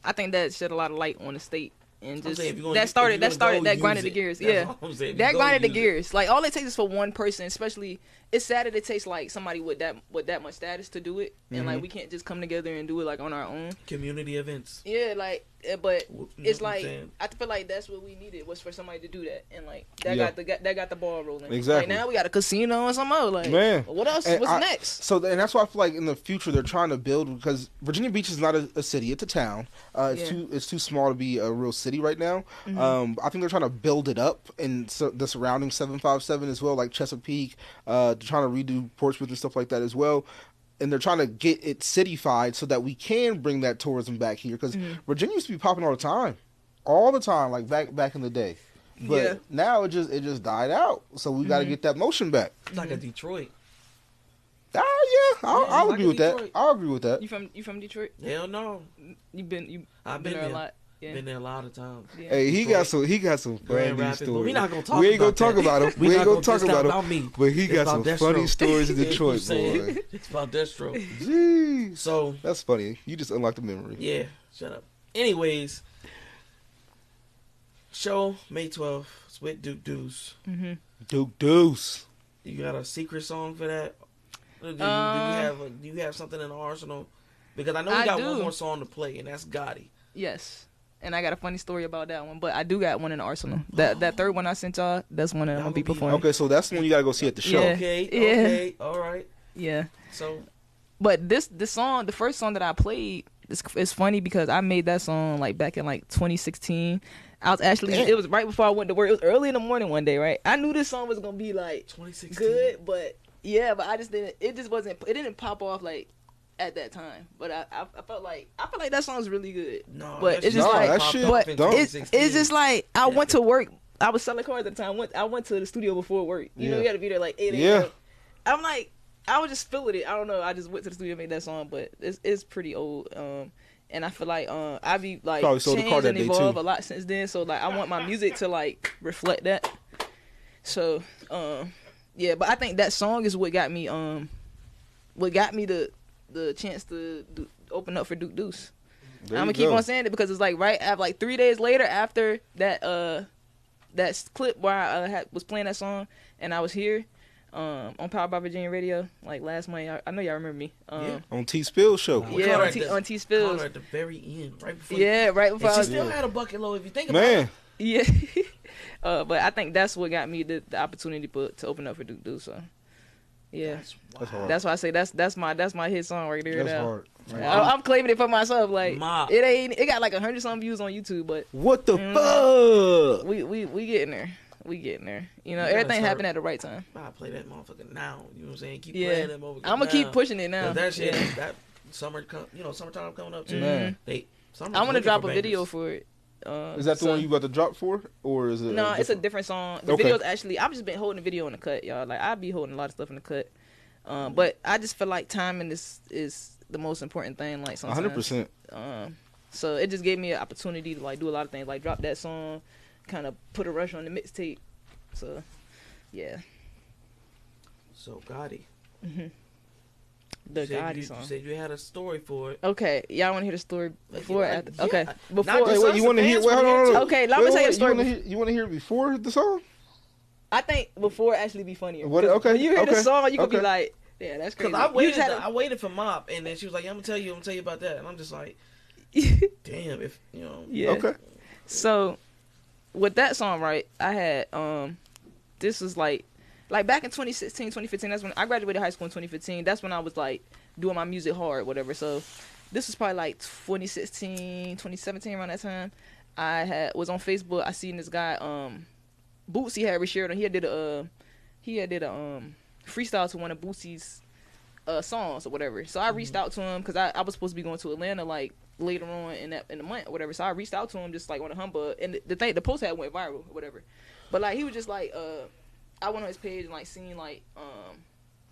I think that shed a lot of light on the state. and just saying, that grinded the gears. Yeah, that grinded the it. gears. Like all it takes is for one person, especially. It's sad that it takes like somebody with that much status to do it, and like we can't just come together and do it like on our own. Community events. Yeah, like, but it's like I feel like that's what we needed was for somebody to do that, and like that got the ball rolling. Exactly. Like now we got a casino and some other. Like, man, what else? What's next? So and that's why I feel like in the future they're trying to build, because Virginia Beach is not a city; it's a town. It's too small to be a real city right now. I think they're trying to build it up in the surrounding 757 as well, like Chesapeake. Trying to redo Portsmouth and stuff like that as well, and they're trying to get it cityfied so that we can bring that tourism back here, because Virginia used to be popping all the time, like back in the day, but now it just died out. So we got to get that motion back. It's like a Detroit. I'll agree with that. I'll agree with that. You from Detroit? Hell no. I've been there a lot. Yeah. Been there a lot of times. Yeah. Hey, he got some funny stories. We're not gonna talk. We ain't gonna talk about him. We ain't gonna talk about him. Me. But he got some funny stories in Detroit, boy. It's about Destro. Jeez. So that's funny. You just unlocked the memory. Yeah. Shut up. Anyways, show May 12th. It's with Duke Deuce. Duke Deuce. You got a secret song for that? Do you have something in the arsenal? Because I know we got one more song to play, and that's Gotti. Yes. And I got a funny story about that one, but I do got one in the arsenal. That third one I sent y'all, that's one that I'm gonna be performing. Okay, so that's the one you gotta go see at the show. Yeah. Okay, all right. Yeah. So, but this song, the first song that I played, it's funny because I made that song like back in like 2016. I was actually, it was right before I went to work. It was early in the morning one day, right? I knew this song was gonna be like 2016. Good, but I just didn't. It didn't pop off like at that time, but I felt like that song's really good. No, but it's just it's just like I went to work. I was selling cars at the time. I went to the studio before work. You know, you got to be there like 8 a.m. Yeah. I'm like, I was just feeling it. I don't know. I just went to the studio and made that song, but it's pretty old. And I feel like I be like changed and evolved a lot since then. So like I want my music to like reflect that. So yeah, but I think that song is what got me the chance to open up for Duke Deuce. I'm gonna keep on saying it because it's like right after, like 3 days later after that clip where I was playing that song and I was here on Power by Virginia Radio like last month. I know y'all remember me. On T Spill's show. On T Spill's at the very end, right before. Right before. She still had a bucket load if you think about it. Yeah. But I think that's what got me the opportunity to open up for Duke Deuce. So. Yeah, that's hard. That's why I say that's my hit song right there. That's now. hard. Right. I'm claiming it for myself. Like it got like 100 some views on YouTube, but what the fuck? We getting there. We getting there. You know, everything happened at the right time. I play that motherfucker now. You know what I'm saying? Keep playing that motherfucker. I'm gonna keep pushing it now. That shit, that summertime coming up too. I want to drop a video for it. Is that the one you about to drop for, or is it? No, it's a different song. The video's actually, I've just been holding the video in the cut, y'all. Like I be holding a lot of stuff in the cut, but I just feel like timing is the most important thing. Like sometimes, 100%. So it just gave me an opportunity to like do a lot of things, like drop that song, kind of put a rush on the mixtape. So, yeah. So Gotti. The Gotti song. You said you had a story for it. Okay, y'all want to hear the story before? Okay, before. Wait, you want to hear? Wait, hold on. Okay, let me tell you a story. You want to hear it before the song? I think before actually be funnier. What? Okay. When you hear the song, you can be like, yeah, that's crazy. Because I waited for Mop, and then she was like, I'm gonna tell you about that, and I'm just like, damn, if you know. Yeah. Okay. So, with that song, right, I had this was like back in 2016, 2015. That's when I graduated high school in 2015. That's when I was like doing my music hard, whatever. So, this was probably like 2016, 2017 around that time. I was on Facebook. I seen this guy, Bootsy had reshared, and he did a freestyle to one of Bootsy's songs or whatever. So I reached out to him because I was supposed to be going to Atlanta like later on in the month or whatever. So I reached out to him just like on a humbug, and the post had went viral or whatever. But like he was just like I went on his page and like seen like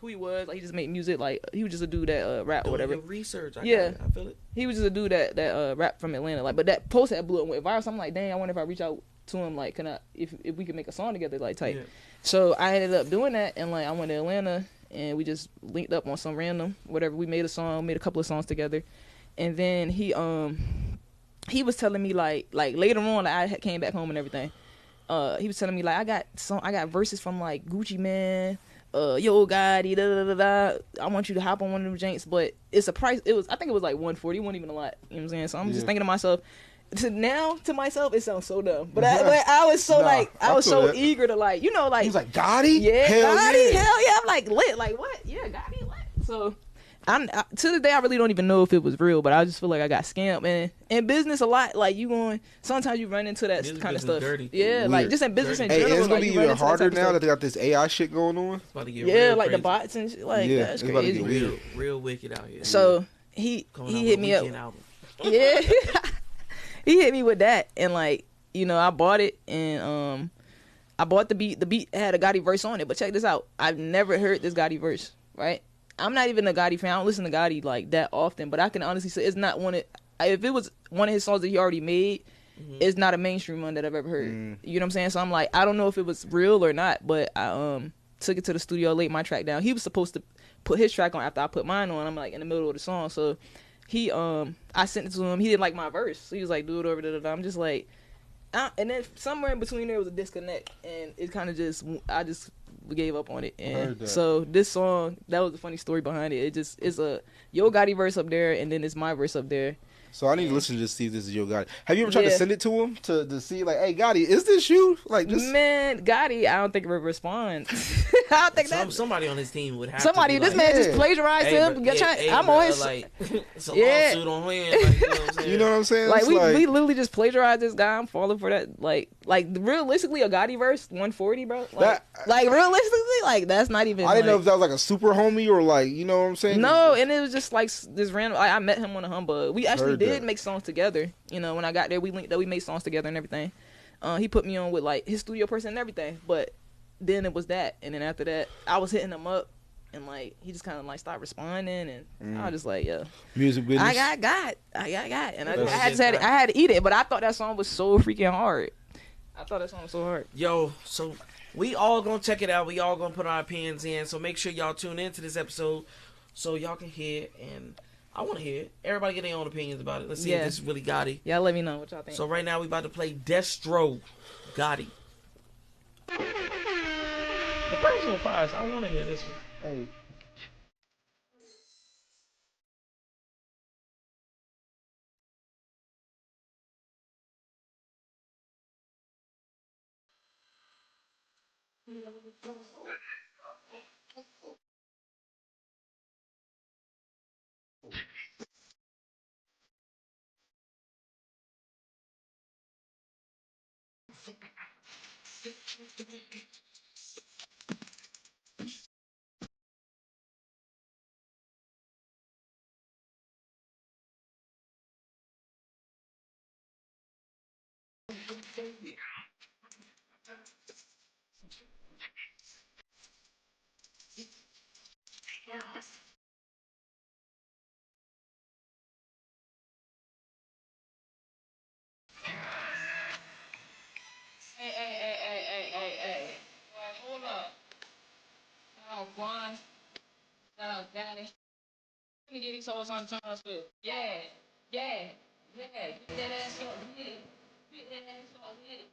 who he was. Like he just made music. Like he was just a dude that rap or whatever. Research. I feel it. He was just a dude that rap from Atlanta. Like, but that post had blew up and went viral. So I'm like, dang, I wonder if I reach out to him, like, if we could make a song together, like, type. Yeah. So I ended up doing that, and like I went to Atlanta, and we just linked up on some random whatever. We made a couple of songs together, and then he he was telling me like later on, like, I came back home and everything. He was telling me like I got verses from like Gucci Mane, Yo Gotti, da da da da. I want you to hop on one of them janks, but it's a price. I think it was like 140. It wasn't even a lot. You know what I'm saying? So I'm just thinking to myself. To myself, it sounds so dumb, but I was so I was so eager to like, you know, like he was like Gotti, hell yeah, I'm like lit, like what, yeah, Gotti lit. So to this day I really don't even know if it was real, but I just feel like I got scammed, and in business a lot, like sometimes you run into that business kind of stuff. Dirty. Yeah, weird. Like just in business in general. Hey, it's gonna be even harder now that they got this AI shit going on. It's about to get like crazy. the bots and shit, like that's it's crazy. About to get real wicked out here. So he hit me up. Yeah. He hit me with that, and like, you know, I bought it, and I bought the beat. The beat had a Gotti verse on it, but check this out. I've never heard this Gotti verse, right? I'm not even a Gotti fan. I don't listen to Gotti like that often, but I can honestly say it's not one of, if it was one of his songs that he already made, it's not a mainstream one that I've ever heard. You know what I'm saying? So I'm like, I don't know if it was real or not, but I took it to the studio, laid my track down. He was supposed to put his track on after I put mine on. I'm like in the middle of the song, so he I sent it to him. He didn't like my verse, so he was like, do it over. I'm just like, and then somewhere in between there was a disconnect, and it kind of I just gave up on it. And so this song, that was the funny story behind it. It's a Yo Gotti verse up there, and then it's my verse up there. So I need to listen to this, see if this is Yo Gotti. Have you ever tried to send it to him to see like, hey Gotti, is this you? Like, just man, Gotti, I don't think it would respond. I don't think somebody on his team would have. Somebody, this man just plagiarized him. I'm on his. Like, it's a lawsuit on him. Like, you know what I'm saying? You know what I'm saying? Like we literally just plagiarized this guy. I'm falling for that. Like realistically, a Gotti verse 140, bro. Like realistically, like that's not even. I didn't know if that was like a super homie or like, you know what I'm saying? No, and it was just like this random. I met him on a humbug. We actually did make songs together. You know, when I got there, we linked that, we made songs together and everything. He put me on with like his studio person and everything. But then it was that, and then after that, I was hitting him up, and like he just kind of like stopped responding, and I was just like, yeah, music business. I got, and I had to eat it. But I thought that song was so freaking hard. I thought that song was so hard. Yo, so we all gonna check it out. We all gonna put our opinions in. So make sure y'all tune into this episode so y'all can hear it, and I want to hear it. Everybody get their own opinions about it. Let's see if this is really Gotti. Yeah, let me know what y'all think. So right now we about to play Destro, Gotti. The first one fires. I want to hear this one. Hey. Hey. Hold up. Oh, Juan. Oh, Daddy. Let me get these hoes on the turn spit. Yeah. Get that ass up, hit. Get that ass up, hit.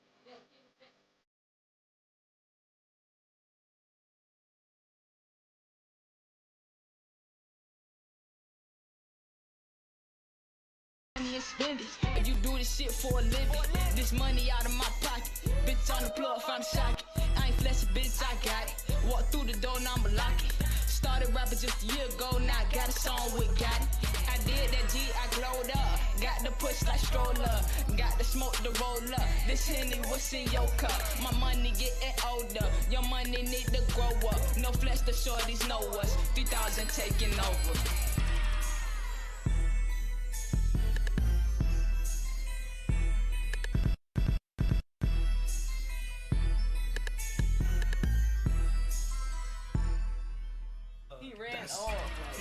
If you do this shit for a living, this money out of my pocket. Bitch on the plug, found a socket. I ain't flexing, bitch, I got it. Walk through the door, now I'ma lock it. Started rapping just a year ago, now I got a song with Gotti. I did that G, I glowed up. Got the push like stroller. Got the smoke to roll up. This Henny, what's in your cup? My money getting older. Your money need to grow up. No flesh, the shorties know us. 3000 taking over.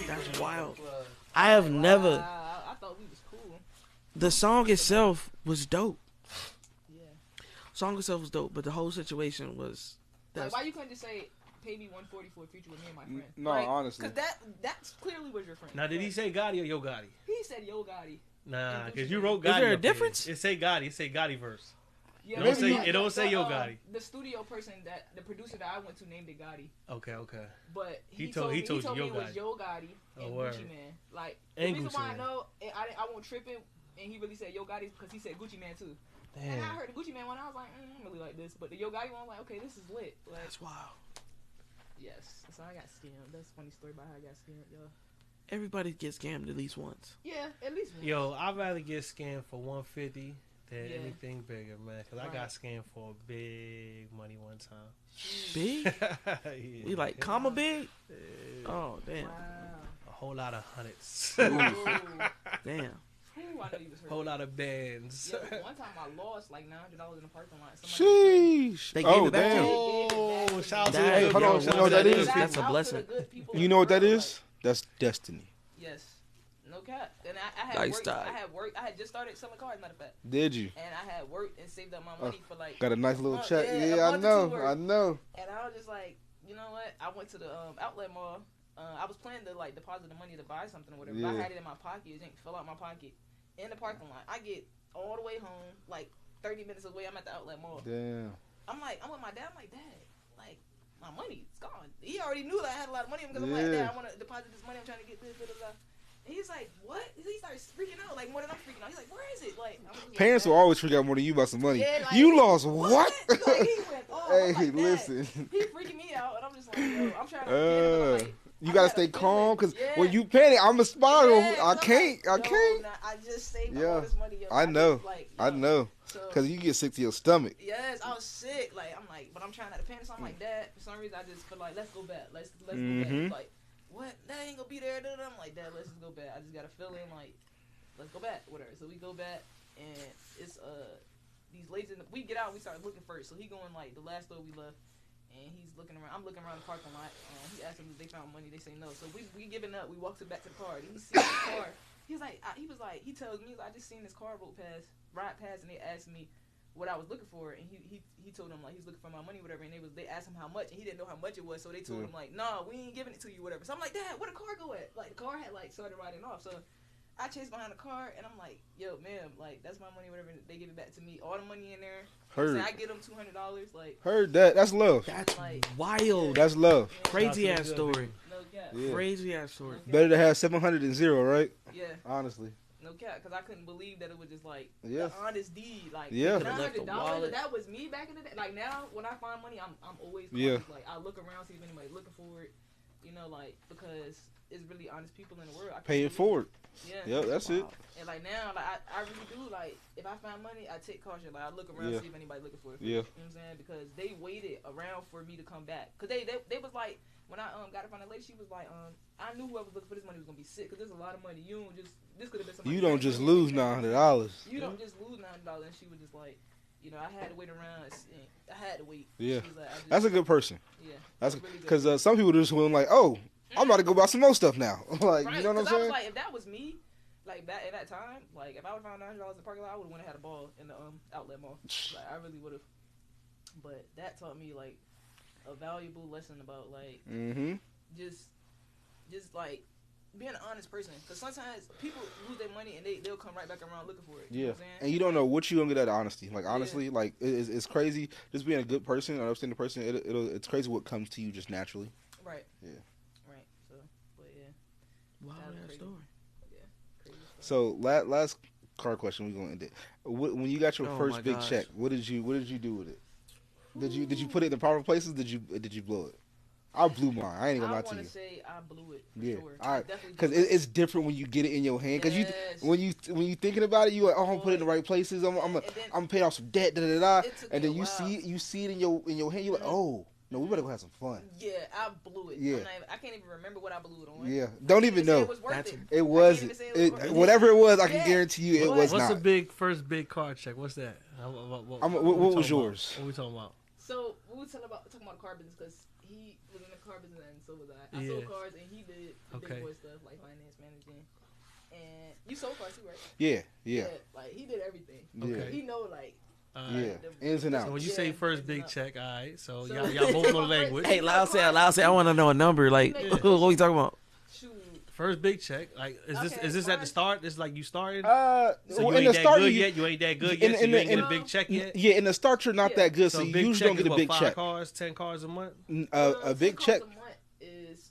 That's wild. I have never. I thought we was cool. The song itself was dope. Yeah. Song itself was dope, but the whole situation was. Like, why you couldn't just say, "Pay me 140 for a feature with me and my friend"? No, like, honestly, because that clearly was your friend. Now, did he say Gotti or Yo Gotti? He said Yo Gotti. Nah, because you wrote Gotti. Is there a up there. difference? It say Gotti. It say Gotti verse. Yeah, It don't say Yo Gotti. The studio person the producer that I went to named it Gotti. Okay. But he told me you it Yo was Gotti. Yo Gotti and Gucci Man. Like the And reason Gucci why Man. I know I won't tripping and he really said Yo Gotti because he said Gucci Man too. Damn. And I heard the Gucci Man one, I was like, I don't really like this, but the Yo Gotti one, I'm like, okay, this is lit. Like, That's wild. yes, so I got scammed. That's a funny story about how I got scammed, yo. Everybody gets scammed at least once. Yeah, at least once. Yo, I'd rather get scammed for 150 than Yeah. anything bigger, man. Because I Right. got scammed for big money one time. Big? Yeah. We like comma big? Yeah. Oh, damn. Wow. A whole lot of hundreds. Ooh. Damn. Ooh, I know you was hurt. Whole lot of bands. Yo, one time I lost like $900 in the parking lot. Somebody Sheesh. They gave it back to damn. you? Oh, shout out to That- the hold on, shout you out know what to that the is? good That's people. a blessing. You know what that is? is? That's destiny. Yes. No cap. And I had Lifestyle. worked. I had just started selling cars, matter of fact. Did you? And I had worked and saved up my money for like. Got a nice little month. check. Yeah, Yeah, a I month or know. two worth. I know. And I was just like, you know what? I went to the outlet mall. I was planning to like deposit the money to buy something or whatever. Yeah. But I had it in my pocket. It didn't fill out my pocket in the parking lot. I get all the way home, like 30 minutes away. I'm at the outlet mall. Damn. I'm with my dad. I'm like, Dad, like my money, it's gone. He already knew that I had a lot of money because I'm like, Yeah. Dad, I want to deposit this money. I'm trying to get this. Blah, blah, blah. And he's like, what? He starts freaking out, like more than I'm freaking out. He's like, where is it? Like, I'm just like, Parents "Dad." will always freak out more than you about some money. Yeah, like, you lost what? Like, he went, oh, Hey, I'm like, "Dad." listen. He freaking me out, and I'm just like, yo, I'm trying to get him. I'm like, You I gotta got stay a calm because feeling. when you panic, I'm a spiral. Yeah, I so can't. I'm I like, can't. Nah, I just saved Yeah. all this money. Yo. I know. Just, like, I yo. know. So, Because you get sick to your stomach. yes, I was sick. Like I'm like, but I'm trying not to panic. So I'm like, Dad, for some reason I just feel like let's go back. Let's go back. Mhm. He's like, what? That ain't gonna be there. I'm like, Dad, let's just go back. I just got a feeling like, let's go back. Whatever. So we go back, and it's these ladies. We get out. We start looking first. So he going like the last store we left. And he's looking around. I'm looking around the parking lot. He asked them if they found money. They say no. So we giving up. We walked back to the car. He sees the car. He tells me, I just seen this car ride past, and they asked me what I was looking for, and he told them like he's looking for my money, whatever. And they asked him how much, and he didn't know how much it was. So they told him like, no, we ain't giving it to you, whatever. So I'm like, Dad, where the car go at? Like the car had like started riding off. So I chased behind the car, and I'm like, yo, ma'am, like that's my money, whatever. And they give it back to me. All the money in there. Heard. So I get them $200. Like Heard that. That's love. That's like wild. That's love. Crazy Shout out ass to the story. no cap. Yeah. Crazy ass story. Better to have 700 than 0, right? Yeah. Honestly. No cap, because I couldn't believe that it was just like Yeah. the honest deed. Like Yeah. Left the $900. wallet. That was me back in the day. Like now, when I find money, I'm always cautious. Yeah. Like I look around, see if anybody's looking for it. You know, like because it's really honest people in the world. I couldn't Pay it believe forward. Yeah. Yep, that's it. Wow. And like now, like I really do. Like if I find money, I take caution. Like I look around, Yeah. see if anybody's looking for it. Yeah. You know what I'm saying? Because they waited around for me to come back. Cause they was like when I got it from the lady, she was like I knew whoever was looking for this money was gonna be sick. Cause there's a lot of money. You don't just this could have been somebody. You don't just lose $900. You don't just lose $9. And she was just like, you know, I had to wait around. I had to wait. Yeah. She was like, That's a good person. Yeah. That's really good. because some people just will like, oh, I'm about to go buy some more stuff now. Like, Right, you know what I'm 'cause I was saying? like, if that was me, like back at that time, like if I would have found $900 in the parking lot, I would have went and had a ball in the outlet mall. Like I really would have. But that taught me like a valuable lesson about like Mm-hmm. just like being an honest person. Because sometimes people lose their money and they'll come right back around looking for it. You know Yeah, what I'm saying? and you don't know what you gonna get out of honesty. Like honestly, like it's crazy. Just being a good person, an understanding person, it's crazy what comes to you just naturally. Right. Yeah. Right. So, but yeah. Wow, That was that crazy. story. Crazy stuff. So last car question, we're gonna end it. When you got your Oh first my big gosh. check, what did you do with it? Did you put it in the proper places? Did you blow it? I blew mine. I ain't gonna lie I to want you. to say I blew it. For Yeah, sure. I definitely because blew it. it's different when you get it in your hand. Because Yes. when you thinking about it, you like, oh, I'm putting it in the right places. I'm And then- I'm paying off some debt. Da da da. It took And me then a you while. see it in your hand. You're like, oh no, we better go have some fun. Yeah, I blew it. Yeah. I can't even remember what I blew it on. Yeah, don't I even can't say know. It was worth That's- it. It I can't wasn't. even say it was worth it. Whatever it was, I can Yeah. guarantee you it What? was What's not. the first big car check? What's that? What what we was talking yours? About? What we talking about? So we were talking about the car business because he was in the car business and so was I. I Yeah. sold cars and he did the Okay. big boy stuff like finance managing. And you sold cars too, right? Yeah. Like he did everything. Okay. He know like Yeah. Ins and So outs. when you Yeah, say first it's big not- check, all right. So So- y'all both know the language. Hey, loud say, I want to know a number. Like, Yeah. what we talking about? shoot First big check. Like, is this at the start? It's like you started. So you in ain't the that start, good yet. You ain't that good yet. So you ain't get a big check yet. Yeah, in the start you're not that good, so So you big usually don't check get a is big what, 5 check. cars, 10 cars a month. A big 10 check. cars a month is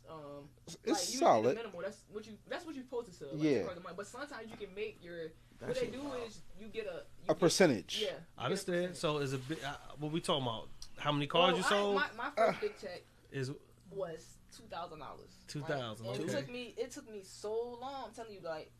It's like usually solid. the minimal. That's what you supposed to sell. Like, Yeah. 10 cars a month. But sometimes you can make your. What they do is you get A percentage. Yeah. I understand. So is a big. What we talking about? How many cars you sold? My first big check Is was $2,000. $2,000. And Okay. it took me so long. I'm telling you, like,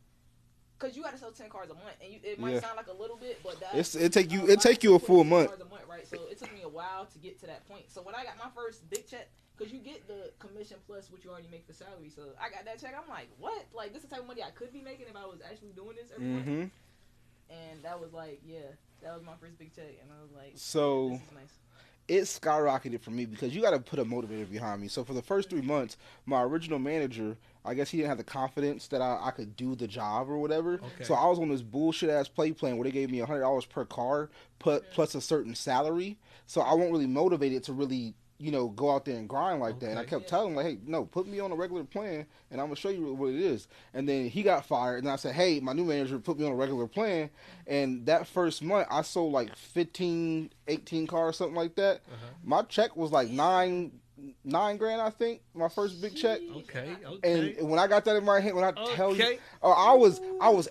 cause you got to sell 10 cars a month, and it might sound like a little bit, but It take you a full month. Cars a month, right? So it took me a while to get to that point. So when I got my first big check, cause you get the commission plus what you already make for salary. So I got that check. I'm like, what? Like, this is the type of money I could be making if I was actually doing this every month. And that was like, that was my first big check, and I was like, so this is nice. It skyrocketed for me because you got to put a motivator behind me. So for the first 3 months, my original manager, I guess he didn't have the confidence that I could do the job or whatever. Okay. So I was on this bullshit ass play plan where they gave me $100 per car, plus a certain salary. So I wasn't really motivated to really, go out there and grind like that. And I kept telling him, like, hey, no, put me on a regular plan and I'm going to show you what it is. And then he got fired. And I said, hey, my new manager put me on a regular plan. And that first month, I sold like 15, 18 cars, something like that. My check was like $9 grand, I think, my first big check. Okay. And when I got that in my hand, when I tell you, I was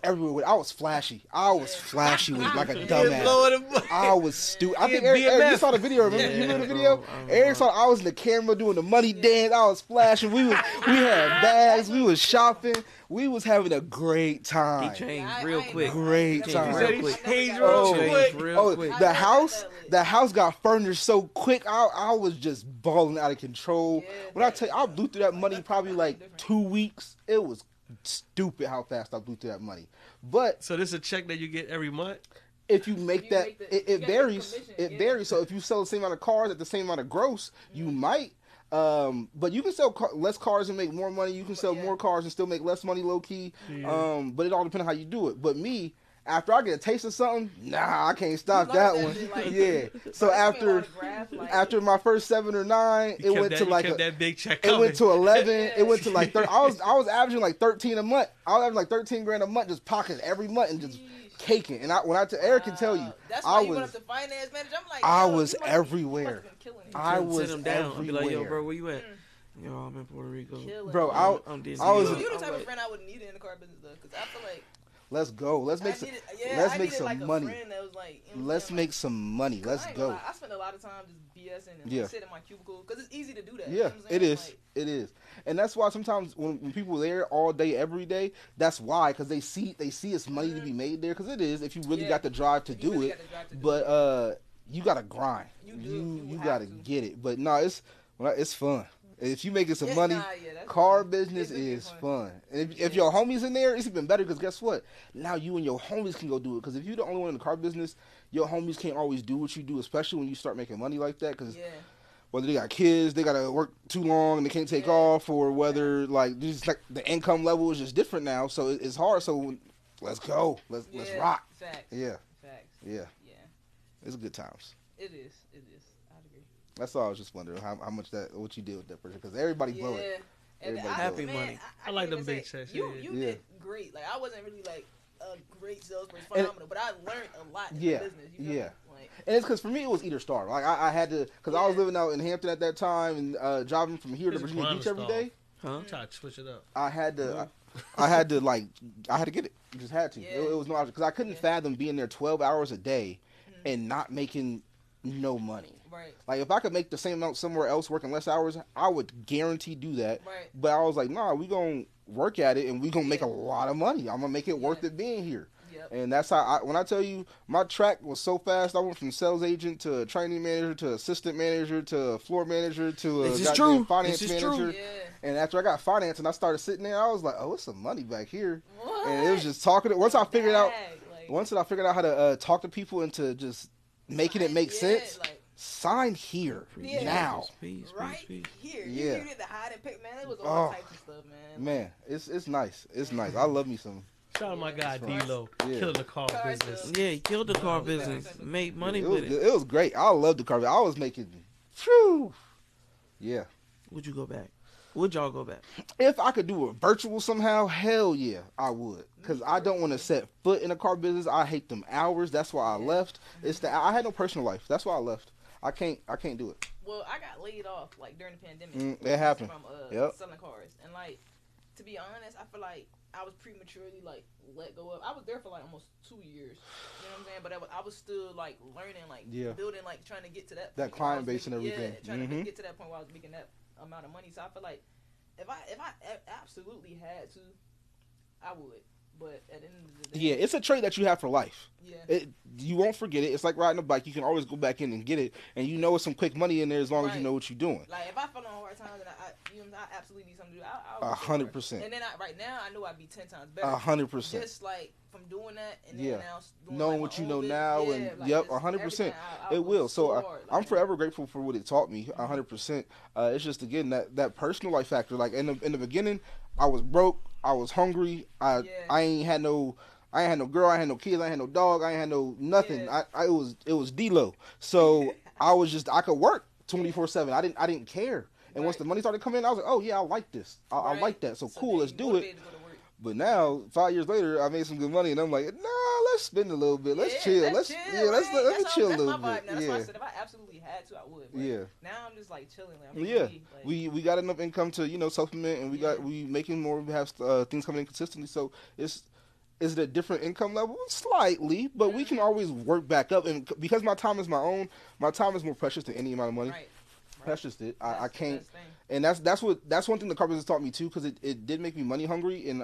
everywhere with it. I was flashy. I was flashy with like a dumbass. I was stupid. I think Eric, you saw the video. Remember? You remember the video? Eric saw I was in the camera doing the money dance. I was flashing. We had bags. We was shopping. We was having a great time. He changed real quick. Great time. He changed real quick. The house got furnished so quick. I was just balling out of control. When I tell you, I blew through that money probably like 2 weeks. It was stupid how fast I blew through that money. But so this is a check that you get every month. If you make that, it varies. It varies. So if you sell the same amount of cars at the same amount of gross, you might. But you can sell less cars and make more money. You can sell more cars and still make less money, low key. But it all depends on how you do it. But me, after I get a taste of something, I can't stop that one. So after my first 7 or 9, it went to like that big check. It went to 11. It went to like 30. I was averaging like 13 a month. I was averaging like 13 grand a month, just pocket every month and just caking. And Eric can tell you, that's why you went up to finance manager. I'm like, I was everywhere. I was sit him down and be like, yo, bro, where you at? Yo, I'm in Puerto Rico. Bro, I was. You're the type of friend I would need in the car business though, because I feel like. Let's go. Let's make some money. Let's make some money. Let's go. I spend a lot of time just BSing and sit in my cubicle because it's easy to do that. Yeah, it is. It is, and that's why sometimes when people are there all day, every day, that's why, because they see it's money to be made there. Because it is, if you really got the drive to do it. But you gotta grind. You gotta get it. But no, it's fun. If you making some money, car business is fun. And if your homies in there, it's even better because guess what? Now you and your homies can go do it. Because if you're the only one in the car business, your homies can't always do what you do, especially when you start making money like that. Because whether they got kids, they got to work too long and they can't take off, or whether like the income level is just different now. So it's hard. So let's go. Let's rock. Facts. Yeah. Facts. Yeah. It's good times. It is. I agree. That's all I was just wondering how much what you did with that person, because everybody blow it. Happy money. I like them big checks. You did great. Like I wasn't really like a great salesperson, phenomenal, but I learned a lot in the business. You know? And it's because for me it was either starve. Like I had to, because I was living out in Hampton at that time and driving from here to Virginia Beach every day. I'm trying to switch it up. I had to get it. You just had to. It was no option because I couldn't fathom being there 12 hours a day and not making no money. Right. Like if I could make the same amount somewhere else working less hours, I would guarantee do that. Right. But I was like, nah, we gonna work at it and we gonna make a lot of money. I'm gonna make it worth it being here. Yep. And that's how when I tell you my track was so fast, I went from sales agent to a training manager to assistant manager to floor manager to a finance manager. Yeah. And after I got finance and I started sitting there, I was like, oh, it's some money back here. What? And it was just talking. Once I figured out how to talk to people into just making it make sense. Sign here now. Peace. Here. Yeah. You did the hide and pick, man. It was all types of stuff, man. Man, it's nice. It's nice. I love me some. Shout out my guy D-Lo, killing the car business. Yeah, he killed the car business. Made money with it. It was great. I loved the car. I was making, phew. Yeah. Would you go back? Would y'all go back? If I could do a virtual somehow, hell yeah, I would. Because I don't want to set foot in the car business. I hate them hours. That's why I left. It's that I had no personal life. That's why I left. I can't do it. Well, I got laid off like during the pandemic. It happened. From selling cars, and like to be honest, I feel like I was prematurely like let go of. I was there for like almost 2 years. You know what I'm saying? But I was still like learning, like building, like trying to get to that client base and everything. Yeah, trying to get to that point where I was making that amount of money. So I feel like if I absolutely had to, I would. But at the end of the day, it's a trait that you have for life. Yeah, you won't forget it. It's like riding a bike. You can always go back in and get it, and you know it's some quick money in there as long as you know what you're doing. Like if I fell on hard times and I absolutely need something to do, I 100%. And then right now I know I'd be 10 times better. 100%. Just like from doing that and then now doing knowing like what you my know own now business, and like 100%. I It will. So hard, I'm forever grateful for what it taught me. 100%. It's just again that personal life factor. Like in the beginning, I was broke. I was hungry. I ain't had no girl, I ain't had no kids, I ain't had no dog, I ain't had no nothing. Yeah. It was D-Lo. So I could work 24/7. I didn't care. And once the money started coming in, I was like, oh yeah, I like this. I like that. So cool, let's do it. But now, 5 years later, I made some good money, and I'm like, nah, let's spend a little bit. Let's chill. Let's chill a little bit. That's why I said if I absolutely had to, I would. But now I'm just like chilling. Like, we got enough income to supplement, and we making more. We have things coming in consistently. So is it a different income level? Slightly, but we can always work back up. And because my time is my own, my time is more precious than any amount of money. Right. Precious it. I can't. And that's one thing the car business taught me too, because it did make me money hungry, and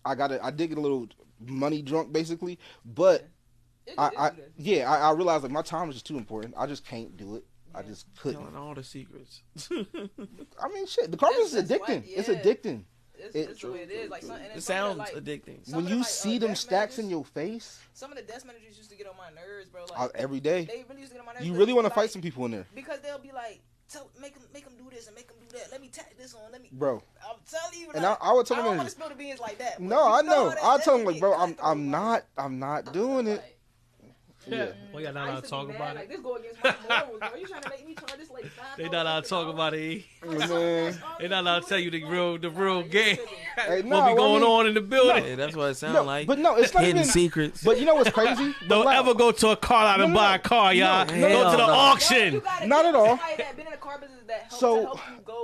I did get a little money drunk basically, but I realized like my time is just too important. I just can't do it. I just couldn't. Telling all the secrets. I mean, shit. The car business is addicting. It's addicting. It's the way it is. Like, it sounds addicting. When you see them stacks in your face. Some of the desk managers used to get on my nerves, bro. Like every day. They really used to get on my nerves. You really want to fight some people in there. Because they'll be like, make them do this and make them do that. Let me tack this on. Bro. I'm telling you. And I would tell them. I don't want to spill the beans like that. No, I know. I'll tell them like, bro, I'm not doing it. Yeah. Well, y'all not allowed to talk about it. Like, this go against my morals, bro. You trying to make me charge this like $5? They not allowed to talk about it. Man. They not allowed to tell you the real game. Hey, what be going on in the building. Yeah, that's what it sounds like. But no, it's not hidden even secrets. But you know what's crazy? Don't ever go to a car lot and buy a car, y'all. Go to the auction. Not at all. So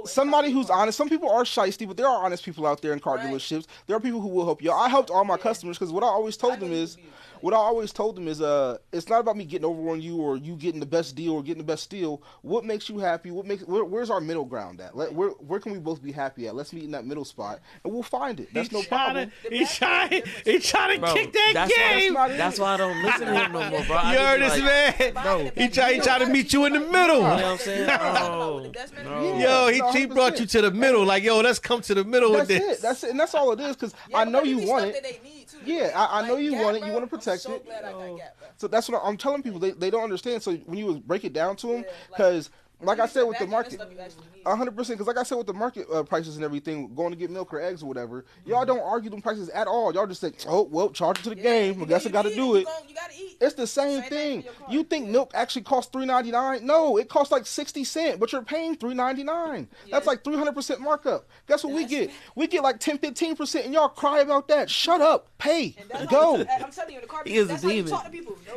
somebody who's honest. Some people are shysty, but there are honest people out there in car dealerships. There are people who will help you. I helped all my customers because what I always told them is, it's not about me getting over on you or you getting the best deal or getting the best steal. What makes you happy? Where's our middle ground at? Where can we both be happy at? Let's meet in that middle spot, and we'll find it. That's no problem. He's trying to kick that game. That's why I don't listen to him no more, bro. You heard this, man? Bro, he trying to meet you in the middle. You know what I'm saying? No. Yo, he brought you to the middle. Like, yo, let's come to the middle with this. That's it, and that's all it is. Because I know you want it. Yeah, I know you want it. You want to protect it. So that's what I'm telling people. They don't understand. So when you break it down to them, because like I said with the market, 100%. Because like I said with the market prices and everything, going to get milk or eggs or whatever, y'all don't argue them prices at all. Y'all just say, oh well, charge it to the game. I guess I got to do it. It's the same thing. You think milk actually costs $3.99? No, it costs like 60 cents, but you're paying $3.99. That's like 300% markup. Guess what we get? We get like 10-15%, and y'all cry about that. Shut up, pay, go. I'm telling you, the car. He is a demon.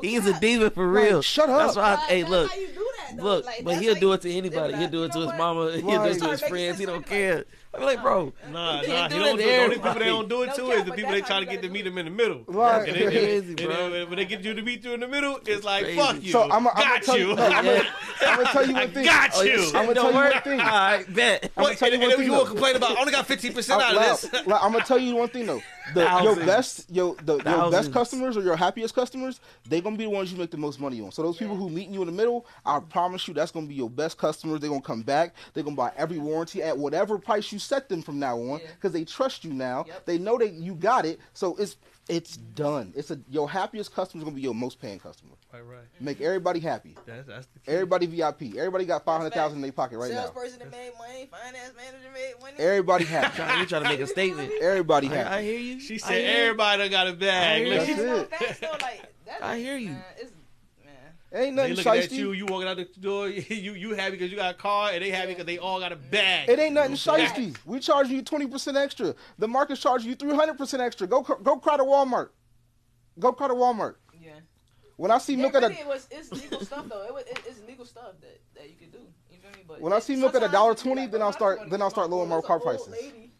He is a demon for real. Like, shut up. That's why. Hey, look. How you do that, look, like, but he'll do it to anybody. He'll do it to his mama. He'll do it to his friends. He don't care. I'm like, bro. Nah. He don't do it. The only people that don't do it to is the people they try to get to meet him in the middle. Right. And when they get you to meet you in the middle, it's like, fuck you. So I'm got you. I'm gonna tell you one thing. Got you. I'm gonna tell you one thing. All right, bet. And then you won't complain about, I only got 15% out of this. I'm gonna tell you one thing though. Your best customers or your happiest customers, they're gonna be the ones you make the most money on. So those people who meeting you in the middle, I promise you that's gonna be your best customers. They're gonna come back. They're gonna buy every warranty at whatever price you set them from now on, because they trust you now. They know that you got it. So it's done. Your happiest customer is gonna be your most paying customer. Right. Make everybody happy. That's the key. Everybody VIP. Everybody got $500,000 in their pocket right now. Salesperson that made money, finance manager made money. Everybody happy. You trying to make a statement. Everybody happy. I hear you. She said everybody done got a bag. That's it. I hear you. Ain't nothing they looking at shiesty. you walking out the door, you happy because you got a car, and they happy because they all got a bag. It ain't nothing shiesty. We charge you 20% extra. The market's charging you 300% extra. Go cry to Walmart. Go cry to Walmart. Yeah. When I see milk it's legal stuff though. It's legal stuff that you can do. You feel me? But when I see milk at $1.20, then I'll start lowering my car prices. Lady,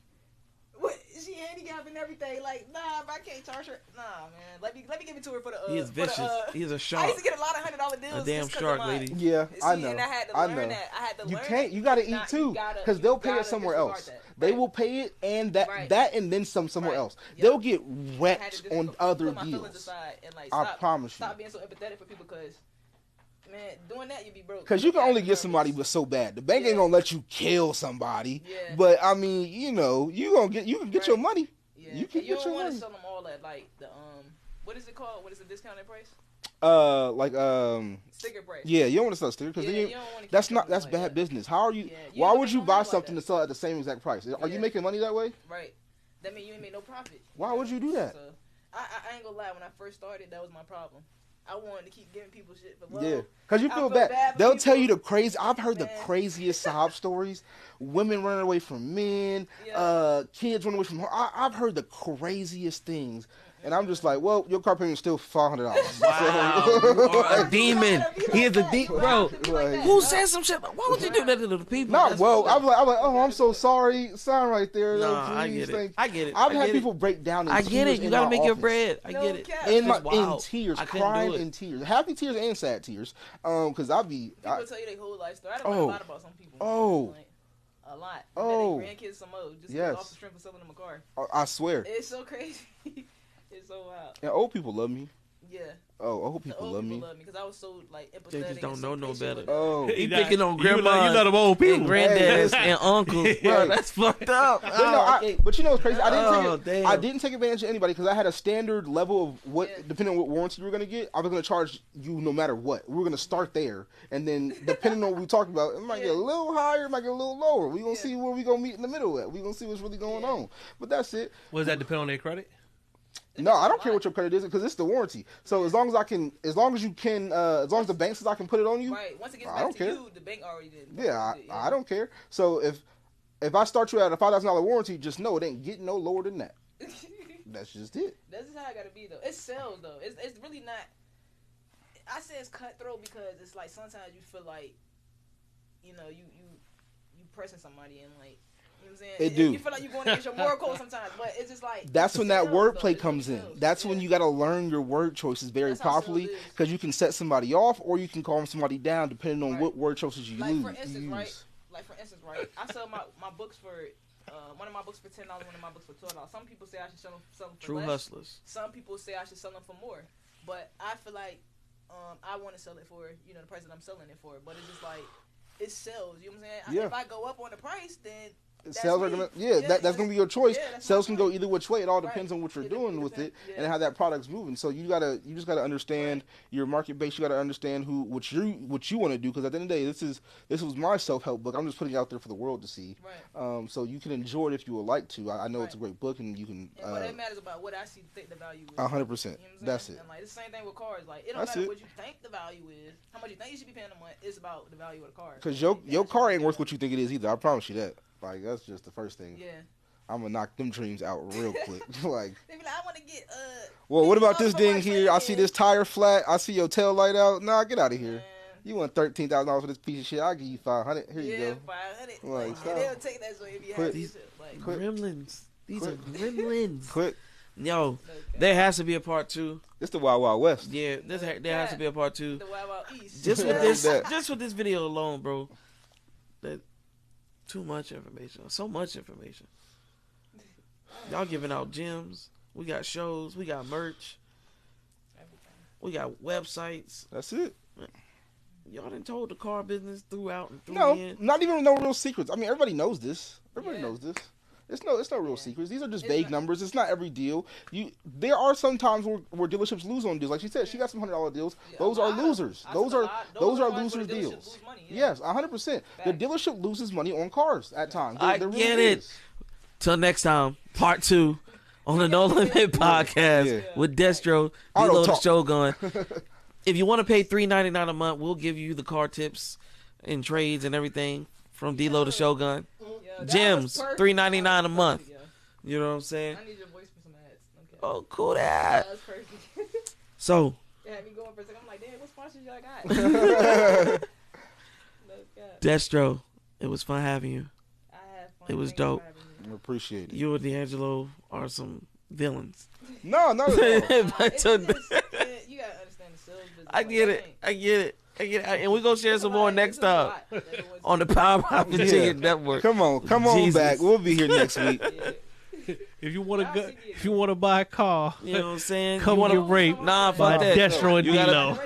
what? She handicapped and everything. Like, nah, but I can't charge her. Nah, man. Let me give it to her for the. He is vicious. He is a shark. I used to get a lot of $100 deals. A damn shark, lady. Yeah, See, I know. And I had to learn that. I had to you learn. Can't. You gotta eat too, because they'll pay it somewhere else. They will pay it and that and then somewhere else. Yep. They'll get wrecked on other deals. I promise you. Stop being so empathetic for people, because man, doing that you be broke. Because you can only get somebody but so bad. The bank ain't gonna let you kill somebody. Yeah. But I mean, you can get your money. Yeah. You can get your money. You don't want to sell them all at like the what is it called? What is the discounted price? Sticker price. Yeah, you don't want to sell sticker because that's bad business. How are you? Why would you buy something to sell at the same exact price? Are you making money that way? Right. That means you ain't make no profit. Why would you do that? So, I ain't gonna lie. When I first started, that was my problem. I wanted to keep giving people shit for love. Yeah, because you feel bad. They'll tell you the crazy. I've heard the craziest sob stories. Women running away from men. Kids running away from home. I've heard the craziest things. And I'm just like, well, your car payment is still $500. Wow, you are a demon. He is a demon, bro. Who said some shit? Why would you do that to the people? I'm like, oh, I'm so sorry. Sign right there. Nah, I get it. I've had people break down. I get it. You gotta make your bread. I get it. In tears, crying in tears, happy tears and sad tears. Because people tell you their whole life story. I don't know a lot about some people. A lot. Oh, their grandkids some more. Just off the strength of selling them a car. I swear. It's so crazy. It's so wild. And old people love me. Yeah. Oh, old people love me because I was so like empathetic. They just don't know no better. Oh, he picking on grandma. You love them old people, and granddads and uncles. Bro, that's fucked up. But you know what's crazy? I didn't take advantage of anybody because I had a standard level of what, depending on what warranty you were gonna get, I was gonna charge you no matter what. We were gonna start there, and then depending on what we talked about, it might get a little higher, it might get a little lower. We gonna see where we gonna meet in the middle at. We gonna see what's really going on. But that's it. Does that depend on their credit? No, I don't care what your credit is because it's the warranty. So as long as the bank says I can put it on you, right? Once it gets back to you, the bank already did. Yeah, I don't care. So if I start you at a $5,000 warranty, just know it ain't getting no lower than that. That's just it. That's just how I gotta be though. It's sales though. It's really not. I say it's cutthroat because it's like sometimes you feel like, you pressing somebody and like. You know what I'm saying? It do. You feel like you're going against your moral code sometimes, but it's just like that's when that wordplay comes in. That's when you got to learn your word choices very properly because you can set somebody off or you can calm somebody down depending on what word choices you use. For instance, right? I sell my books for one of my books for $10, one of my books for $12. Some people say I should sell them for True less. hustlers. Some people say I should sell them for more, but I feel like I want to sell it for the price that I'm selling it for. But it's just like it sells. You know what I'm saying? Yeah. If I go up on the price, then sales are gonna that's gonna be your choice. Sales can go either which way. It all depends on what you're doing with it and how that product's moving. So you just gotta understand your market base. You gotta understand what you want to do. Because at the end of the day, this was my self-help book. I'm just putting it out there for the world to see. Right. So you can enjoy it if you would like to. I know it's a great book and you can. What it matters about what I think the value is. 100%. That's it. And like the same thing with cars. Like it don't matter what you think the value is. How much you think you should be paying a month. It's about the value of the car. Because your car ain't worth what you think it is either. I promise you that. Like that's just the first thing. Yeah. I'm gonna knock them dreams out real quick. Like. They be like, I want to get Well, what about this ding here? I see this tire flat. I see your tail light out. Nah, get out of here. You want $13,000 for this piece of shit? I'll give you $500. Here you go. $500. Like, they'll take that. So if you have these gremlins, these are gremlins. Quick. Yo, there has to be a part 2. It's the Wild Wild West. Yeah, there has to be a part 2. The Wild Wild East. Just with this video alone, bro. That too much information. So much information. Y'all giving out gems. We got shows. We got merch. We got websites. That's it. Y'all done told the car business throughout and through. No, not even no real secrets. I mean, everybody knows this. Everybody knows this. It's no real secrets. These are just vague numbers. It's not every deal. There are some times where dealerships lose on deals. Like she said, she got some $100 deals. Those are losers. Those are losers deals. Yes, 100%. The dealership loses money on cars at times. I get it. Till next time, part 2 on the No Limit Podcast with Destro, D-Lo the Shogun. if you want to pay $3.99 a month, we'll give you the car tips and trades and everything from D-Lo to Shogun. Gems, $3.99 a month. You know what I'm saying? I need your voice for some ads. Okay. Oh, cool that. That's perfect. So. It had me going for a second. I'm like, damn, what sponsors y'all got? Destro, it was fun having you. I had fun. It was dope. I appreciate it. You and D'Angelo are some villains. No, not at all. You gotta understand the sales business. I get it. And we're going to share some more next time on the Power Pop Virginia Network. Come on back. We'll be here next week. If you want to buy a car, you know what I'm saying? Come on, get raped by Destro and D-Lo.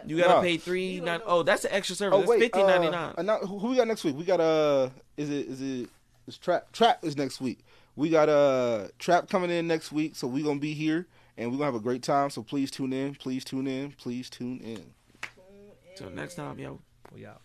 You gotta pay $3.99. Oh, that's an extra service. That's $15.99. Who we got next week? We got it's Trap is next week. We got Trap coming in next week, so we're gonna be here and we're gonna have a great time. So please tune in. Till next time, yo. We out.